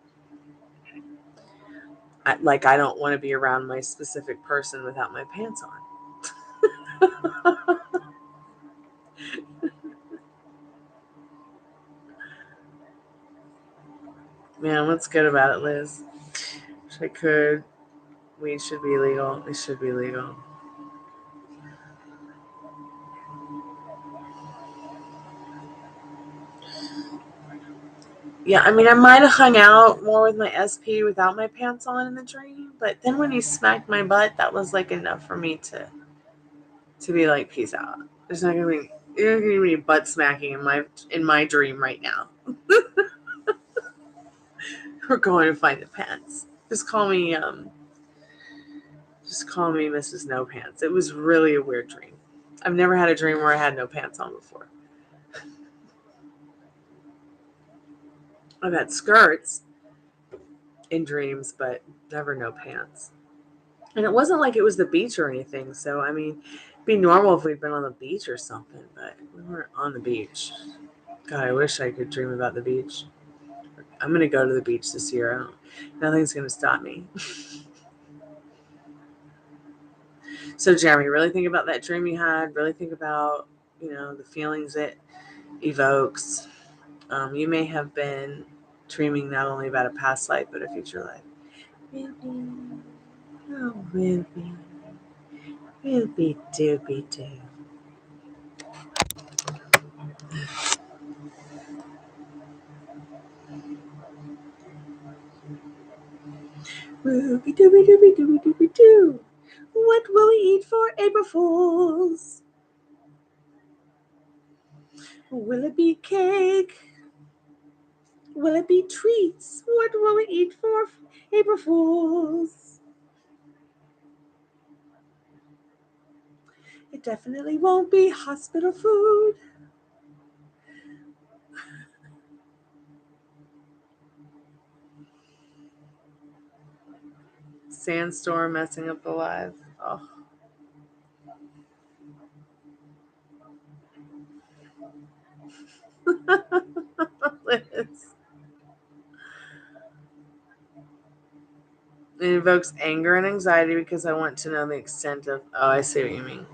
[SPEAKER 1] I don't want to be around my specific person without my pants on. Man, what's good about it, Liz? Wish I could. Weed should be legal. It should be legal. Yeah, I mean, I might have hung out more with my SP without my pants on in the dream, but then when he smacked my butt, that was like enough for me to be like, peace out. There's not gonna be butt smacking in my dream right now. We're going to find the pants. Just call me Mrs. No Pants. It was really a weird dream. I've never had a dream where I had no pants on before. I've had skirts in dreams, but never no pants. And it wasn't like it was the beach or anything. So, I mean, it'd be normal if we'd been on the beach or something, but we weren't on the beach. God, I wish I could dream about the beach. I'm going to go to the beach this year. Nothing's going to stop me. So, Jeremy, really think about that dream you had. Really think about, the feelings it evokes. You may have been dreaming not only about a past life, but a future life. Ruby dooby doo. Ruby dooby dooby dooby dooby doo. What will we eat for April Fools? Will it be cake? Will it be treats? What will we eat for April Fools? It definitely won't be hospital food. Sandstorm messing up the live. Oh. Liz. It evokes anger and anxiety because I want to know the extent of. Oh, I see what you mean.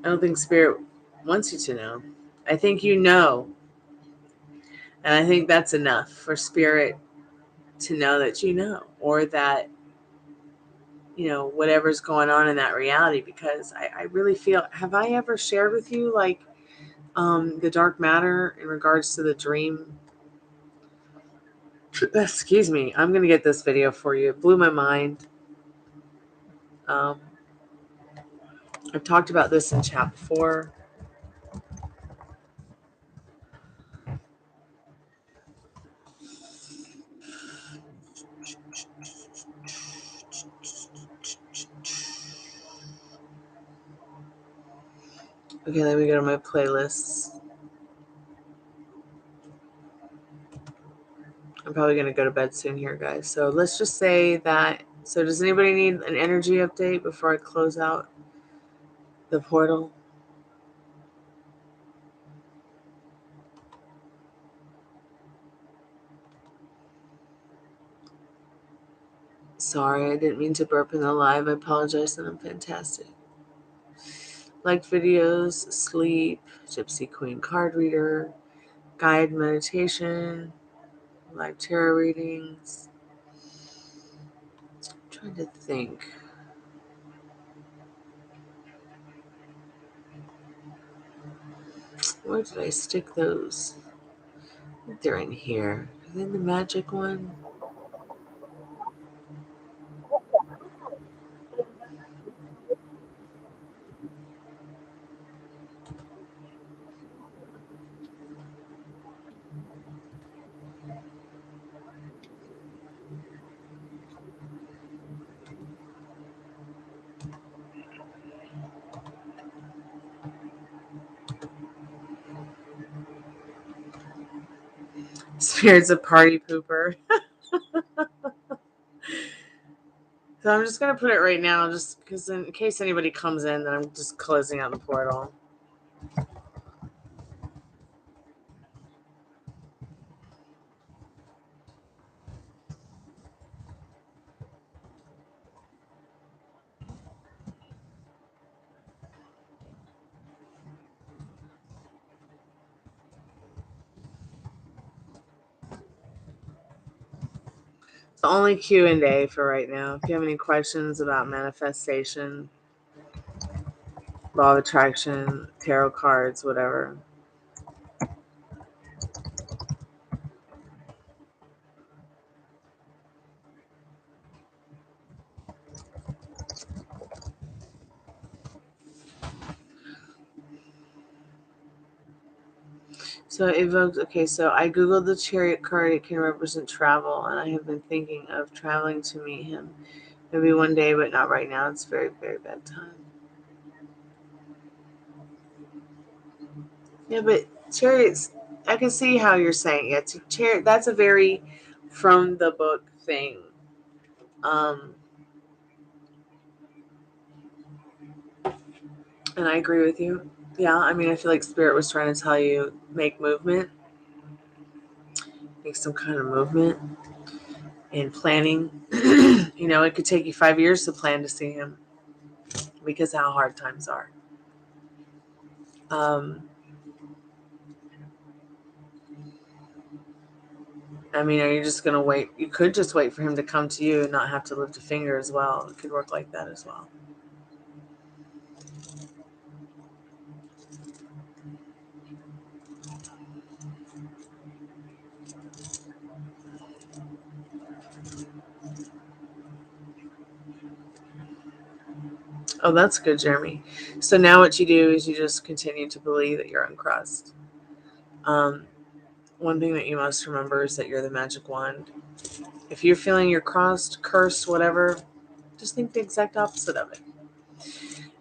[SPEAKER 1] I don't think Spirit wants you to know. I think you know. And I think that's enough for Spirit to know that you know, or that, whatever's going on in that reality. Because I really feel, have I ever shared with you, like, the dark matter in regards to the dream? Excuse me. I'm going to get this video for you. It blew my mind. I've talked about this in chat before. Okay, let me go to my playlists. I'm probably going to go to bed soon here, guys. So let's just say that. So does anybody need an energy update before I close out the portal? Sorry, I didn't mean to burp in the live. I apologize, and I'm fantastic. Liked videos, sleep, Gypsy Queen card reader, guide meditation, live tarot readings. I'm trying to think. Where did I stick those? I think they're in here. Are they in the magic one? Spirit's a party pooper. So I'm just going to put it right now, just because in case anybody comes in, then I'm just closing out the portal. It's the only Q&A for right now. If you have any questions about manifestation, law of attraction, tarot cards, whatever. So evoked. Okay, so I googled the chariot card. It can represent travel, and I have been thinking of traveling to meet him. Maybe one day, but not right now. It's very, very bad time. Yeah, but chariots. I can see how you're saying it. Chariot. That's a very from the book thing. And I agree with you. Yeah, I mean, I feel like Spirit was trying to tell you make movement, make some kind of movement in planning. It could take you 5 years to plan to see him because of how hard times are. I mean, are you just going to wait? You could just wait for him to come to you and not have to lift a finger as well. It could work like that as well. Oh, that's good, Jeremy. So now what you do is you just continue to believe that you're uncrossed. One thing that you must remember is that you're the magic wand. If you're feeling you're crossed, cursed, whatever, just think the exact opposite of it.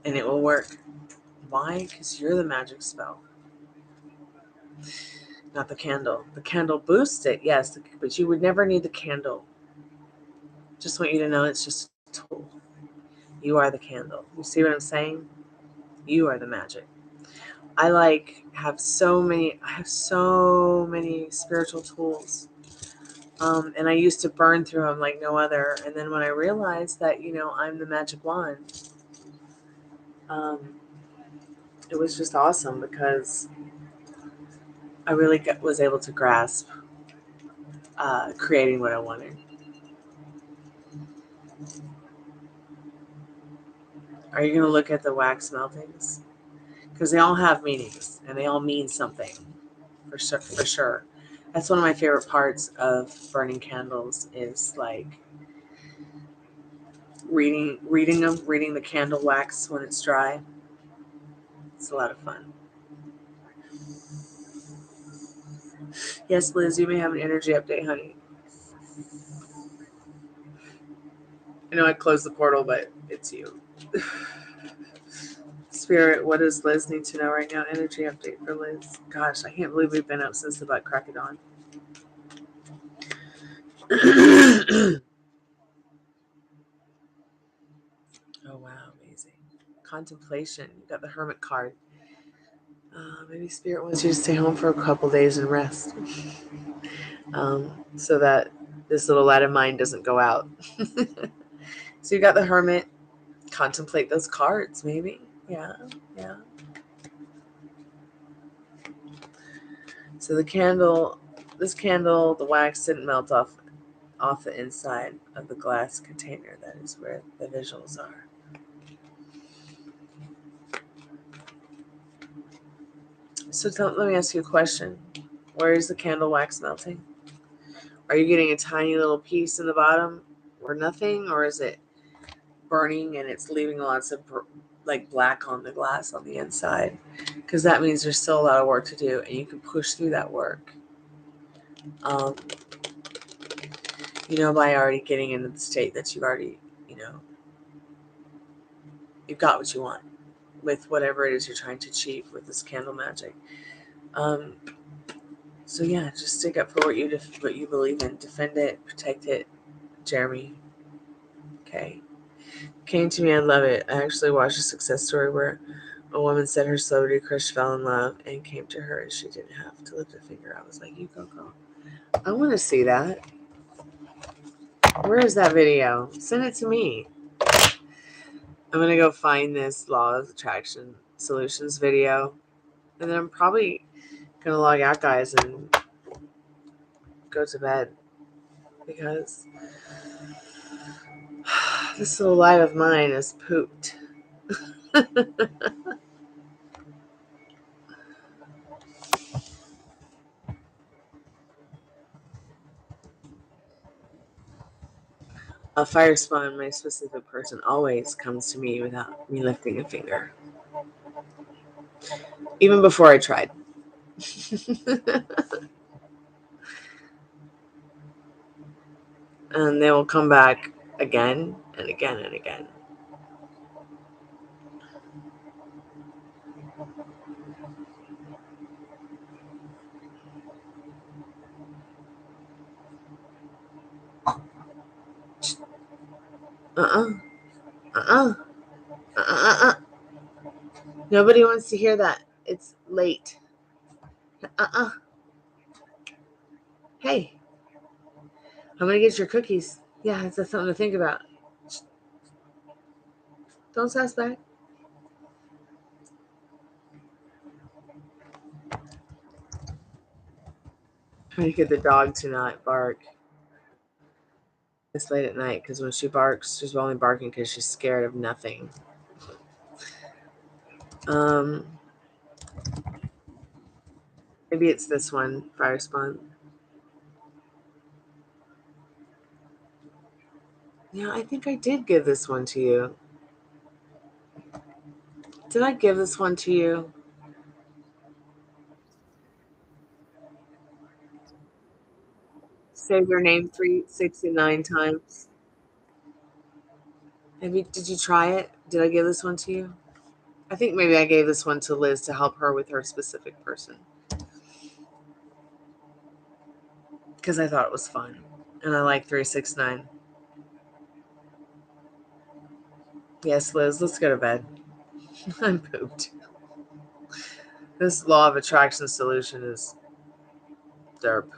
[SPEAKER 1] And it will work. Why? Because you're the magic spell, not the candle. The candle boosts it, yes, but you would never need the candle. Just want you to know it's just a tool. You are the candle. You see what I'm saying? You are the magic. I have so many spiritual tools. And I used to burn through them like no other. And then when I realized that, I'm the magic wand, it was just awesome because I really was able to grasp creating what I wanted. Are you going to look at the wax meltings? Because they all have meanings and they all mean something for sure. That's one of my favorite parts of burning candles is like reading the candle wax when it's dry. It's a lot of fun. Yes, Liz, you may have an energy update, honey. I know I closed the portal, but it's you. Spirit, what does Liz need to know right now? Energy update for Liz. Gosh, I can't believe we've been up since the butt crack of dawn. Oh, wow, amazing. Contemplation. You got the Hermit card. Maybe Spirit wants you to stay home for a couple days and rest. So that this little light of mine doesn't go out. So you got the Hermit. Contemplate those cards, maybe. Yeah. So this candle, the wax didn't melt off the inside of the glass container. That is where the visuals are. So let me ask you a question. Where is the candle wax melting? Are you getting a tiny little piece in the bottom or nothing? Or is it burning and it's leaving lots of black on the glass on the inside? Because that means there's still a lot of work to do and you can push through that work. By already getting into the state that you've already, you've got what you want with whatever it is you're trying to achieve with this candle magic. So yeah, just stick up for what you believe in, defend it, protect it, Jeremy. Okay. Came to me, I love it. I actually watched a success story where a woman said her celebrity crush fell in love and came to her and she didn't have to lift a finger. I was like, you go, girl. I want to see that. Where is that video? Send it to me. I'm going to go find this law of attraction solutions video. And then I'm probably going to log out, guys, and go to bed. Because this little light of mine is pooped. A fire spawn, my specific person, always comes to me without me lifting a finger. Even before I tried. And they will come back again and again and again. Nobody wants to hear that. It's late. Hey, I'm gonna get your cookies. Yeah, that's something to think about. Don't sass back. Trying to get the dog to not bark this late at night, because when she barks, she's only barking because she's scared of nothing. Maybe it's this one, Fire Spawn. Yeah, I think I did give this one to you. Did I give this one to you? Save your name 369 times. Maybe did you try it? Did I give this one to you? I think maybe I gave this one to Liz to help her with her specific person. Because I thought it was fun. And I like 369. Yes, Liz, let's go to bed. I'm pooped. This law of attraction solution is derp.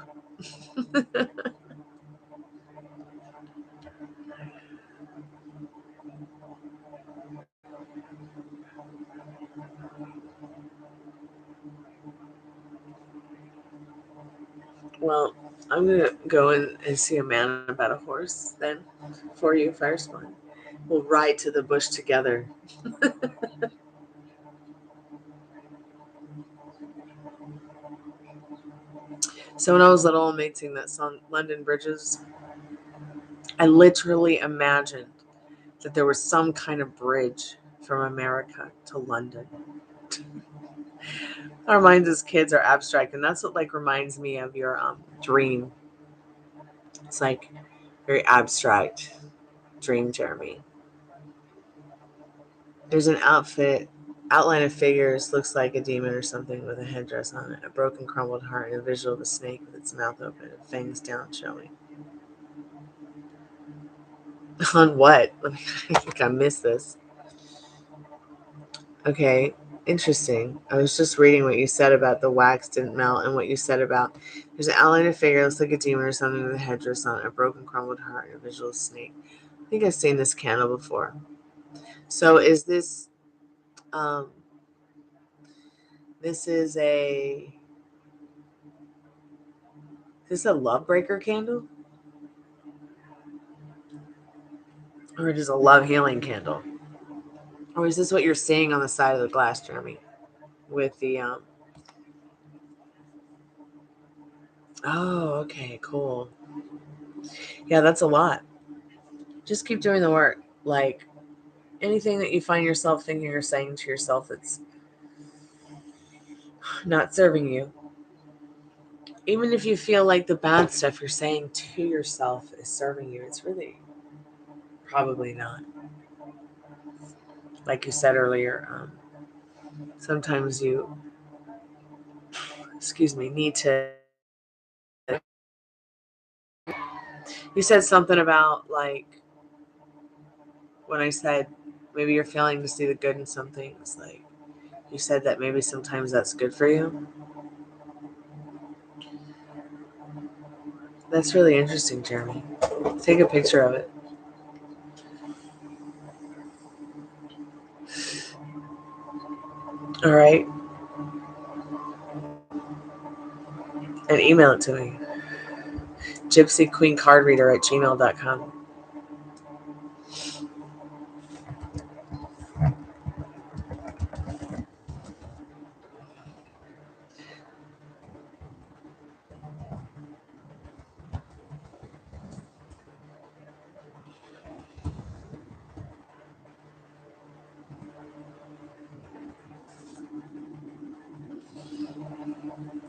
[SPEAKER 1] Well, I'm going to go in and see a man about a horse then for you, Fire Spawn. We'll ride to the bush together. So when I was little and made sing that song, London Bridges, I literally imagined that there was some kind of bridge from America to London. Our minds as kids are abstract, and that's what reminds me of your dream. It's very abstract dream, Jeremy. There's an outline of figures, looks like a demon or something with a headdress on it, a broken, crumbled heart, and a visual of a snake with its mouth open and fangs down showing. On what? I think I missed this. Okay, interesting. I was just reading what you said about the wax didn't melt and what you said about there's an outline of figure, looks like a demon or something with a headdress on it, a broken, crumbled heart, and a visual of a snake. I think I've seen this candle before. So is this this is this a love breaker candle? Or it is a love healing candle? Or is this what you're seeing on the side of the glass, Jeremy? With the oh, okay, cool. Yeah, that's a lot. Just keep doing the work. Anything that you find yourself thinking or saying to yourself that's not serving you, even if you feel like the bad stuff you're saying to yourself is serving you, it's really probably not. Like you said earlier, sometimes you, need to. You said something about when I said maybe you're failing to see the good in some things, like you said that maybe sometimes that's good for you. That's really interesting, Jeremy. Take a picture of it. All right. And email it to me. gypsyqueencardreader@gmail.com.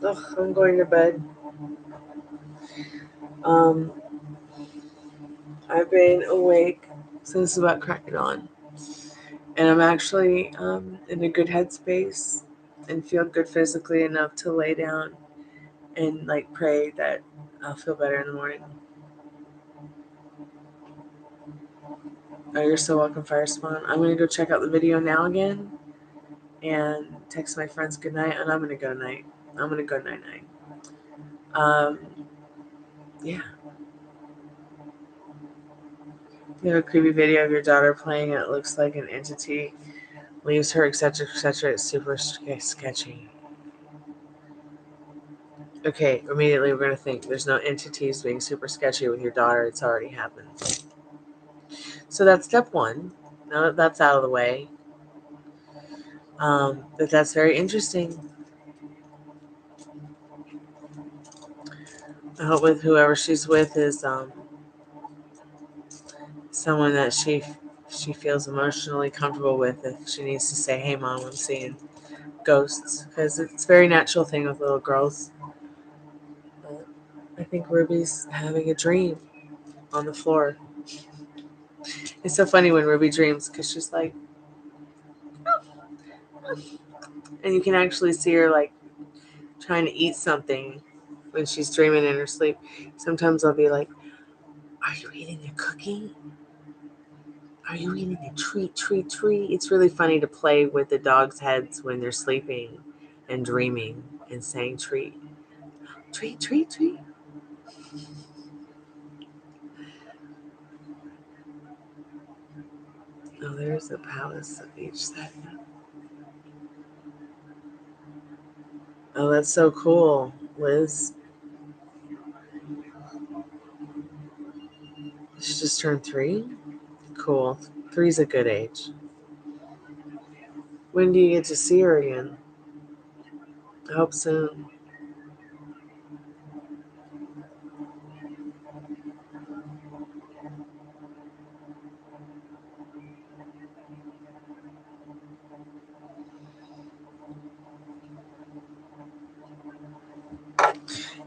[SPEAKER 1] Ugh, I'm going to bed. I've been awake since about crack of dawn. And I'm actually in a good headspace and feel good physically enough to lay down and like pray that I'll feel better in the morning. Oh, you're so welcome, Fire Spawn. I'm going to go check out the video now again and text my friends good night, and I'm going to go night. I'm going to go night night. Yeah. You have a creepy video of your daughter playing, and it looks like an entity leaves her, etc., etc. It's super sketchy. Okay, immediately we're going to think there's no entities being super sketchy with your daughter. It's already happened. So that's step one. Now that that's out of the way, that's very interesting. I hope with whoever she's with is someone that she feels emotionally comfortable with. If she needs to say, "Hey, Mom, I'm seeing ghosts," because it's a very natural thing with little girls. I think Ruby's having a dream on the floor. It's so funny when Ruby dreams because she's like, and you can actually see her like trying to eat something when she's dreaming in her sleep. Sometimes I'll be like, "Are you eating a cookie? Are you eating a treat? It's really funny to play with the dogs' heads when they're sleeping and dreaming and saying treat. Oh, there's a palace of each set. Oh, that's so cool, Liz. She just turned 3? Cool. 3's a good age. When do you get to see her again? I hope soon.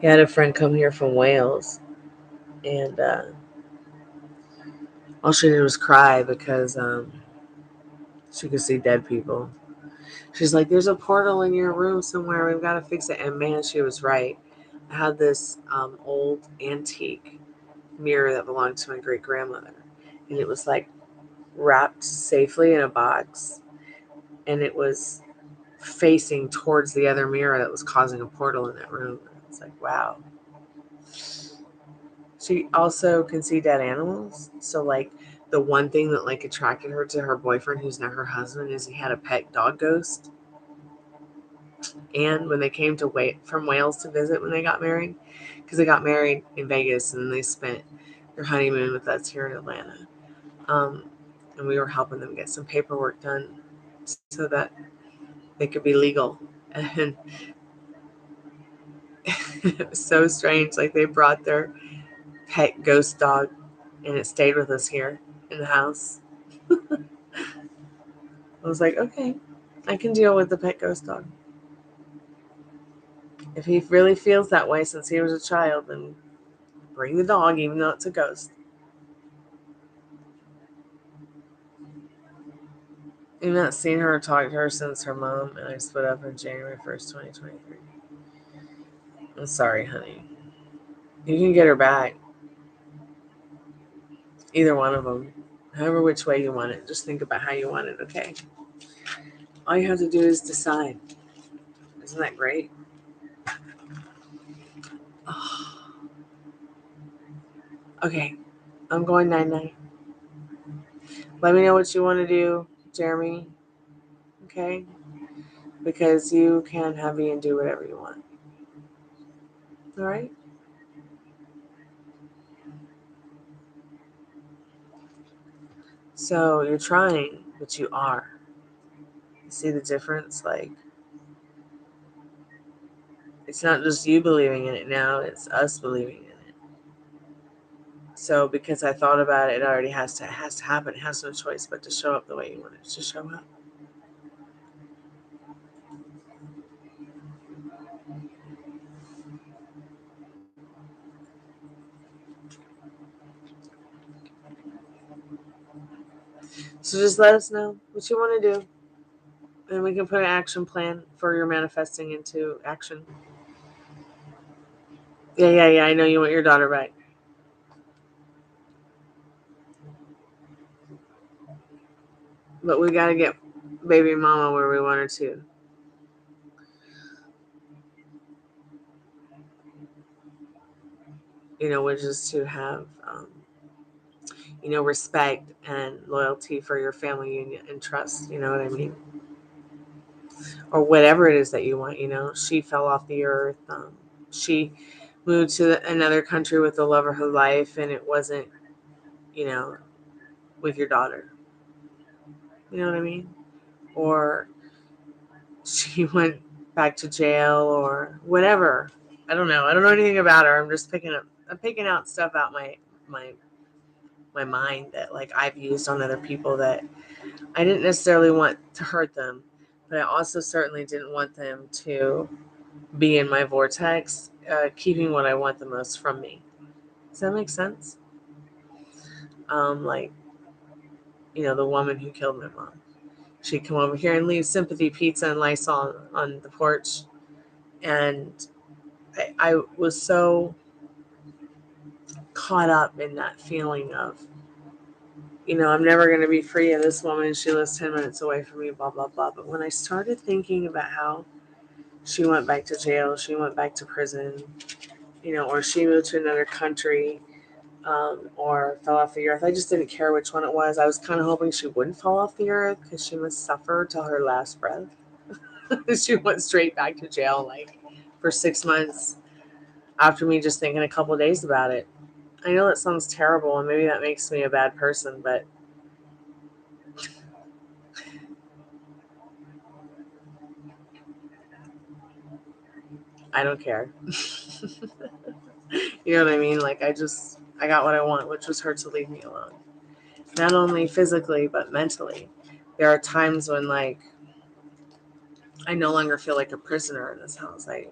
[SPEAKER 1] I had a friend come here from Wales, and all she did was cry because she could see dead people. She's like, "There's a portal in your room somewhere. We've got to fix it." And man, she was right. I had this old antique mirror that belonged to my great grandmother, and it was like wrapped safely in a box, and it was facing towards the other mirror that was causing a portal in that room. It's like, wow. She also can see dead animals. So like the one thing that like attracted her to her boyfriend, who's now her husband, is he had a pet dog ghost. And when they came to from Wales to visit when they got married, because they got married in Vegas and they spent their honeymoon with us here in Atlanta, and we were helping them get some paperwork done so that they could be legal. And it was so strange. Like they brought their pet ghost dog, and it stayed with us here in the house. I was like, okay, I can deal with the pet ghost dog. If he really feels that way since he was a child, then bring the dog, even though it's a ghost. I've not seen her or talked to her since her mom and I split up on January 1st, 2023. I'm sorry, honey. You can get her back. Either one of them. However which way you want it. Just think about how you want it, okay? All you have to do is decide. Isn't that great? Oh. Okay, I'm going 9-9. Let me know what you want to do, Jeremy. Okay? Because you can have me and do whatever you want. All right? So you're trying, but you are. You see the difference? Like, it's not just you believing in it now, it's us believing in it. So because I thought about it, it already has to happen. It has no choice but to show up the way you want it to show up. So just let us know what you want to do. And we can put an action plan for your manifesting into action. Yeah. I know you want your daughter back. But we got to get baby mama where we want her to. Which is to have, respect and loyalty for your family union and trust. You know what I mean? Or whatever it is that you want. She fell off the earth. She moved to another country with the love of her life, and it wasn't, you know, with your daughter. You know what I mean? Or she went back to jail or whatever. I don't know. I don't know anything about her. I'm picking out stuff out my my mind that like I've used on other people that I didn't necessarily want to hurt them, but I also certainly didn't want them to be in my vortex, keeping what I want the most from me. Does that make sense? Like, the woman who killed my mom. She'd come over here and leave sympathy pizza and Lysol on the porch. And I was so caught up in that feeling of, I'm never going to be free of this woman. She lives 10 minutes away from me, blah, blah, blah. But when I started thinking about how she went back to jail, she went back to prison, or she moved to another country, or fell off the earth. I just didn't care which one it was. I was kind of hoping she wouldn't fall off the earth because she must suffer till her last breath. She went straight back to jail, like for 6 months after me just thinking a couple of days about it. I know that sounds terrible, and maybe that makes me a bad person, but I don't care. You know what I mean? Like, I got what I want, which was her to leave me alone. Not only physically, but mentally. There are times when, like, I no longer feel like a prisoner in this house. I was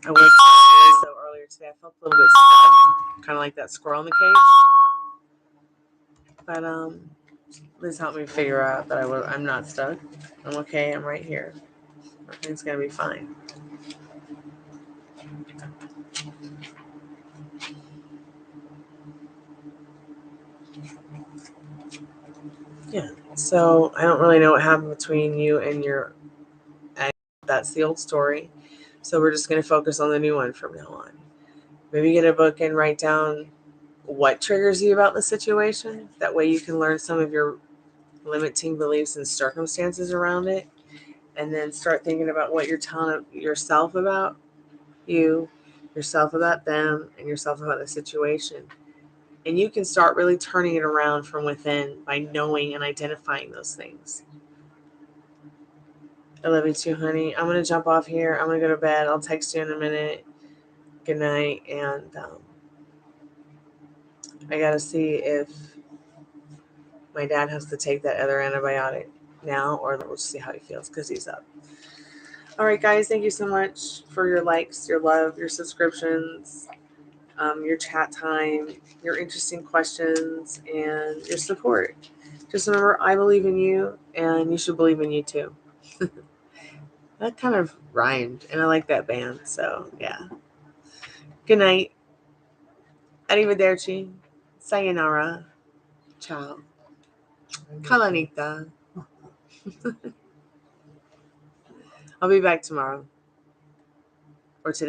[SPEAKER 1] telling you so earlier today, I felt a little bit stuck, kind of like that squirrel in the cage. But Liz helped me figure out that I'm not stuck. I'm okay. I'm right here. Everything's gonna be fine. Yeah. So I don't really know what happened between you and your ex. That's the old story. So we're just gonna focus on the new one from now on. Maybe get a book and write down what triggers you about the situation. That way you can learn some of your limiting beliefs and circumstances around it. And then start thinking about what you're telling yourself about you, yourself about them, and yourself about the situation. And you can start really turning it around from within by knowing and identifying those things. I love you too, honey. I'm going to jump off here. I'm going to go to bed. I'll text you in a minute. Good night. And I got to see if my dad has to take that other antibiotic now, or we'll see how he feels because he's up. All right, guys. Thank you so much for your likes, your love, your subscriptions, your chat time, your interesting questions, and your support. Just remember, I believe in you, and you should believe in you too. That kind of rhymed, and I like that band, so yeah. Good night. Arrivederci. Sayonara. Ciao. Kalanita. I'll be back tomorrow. Or today.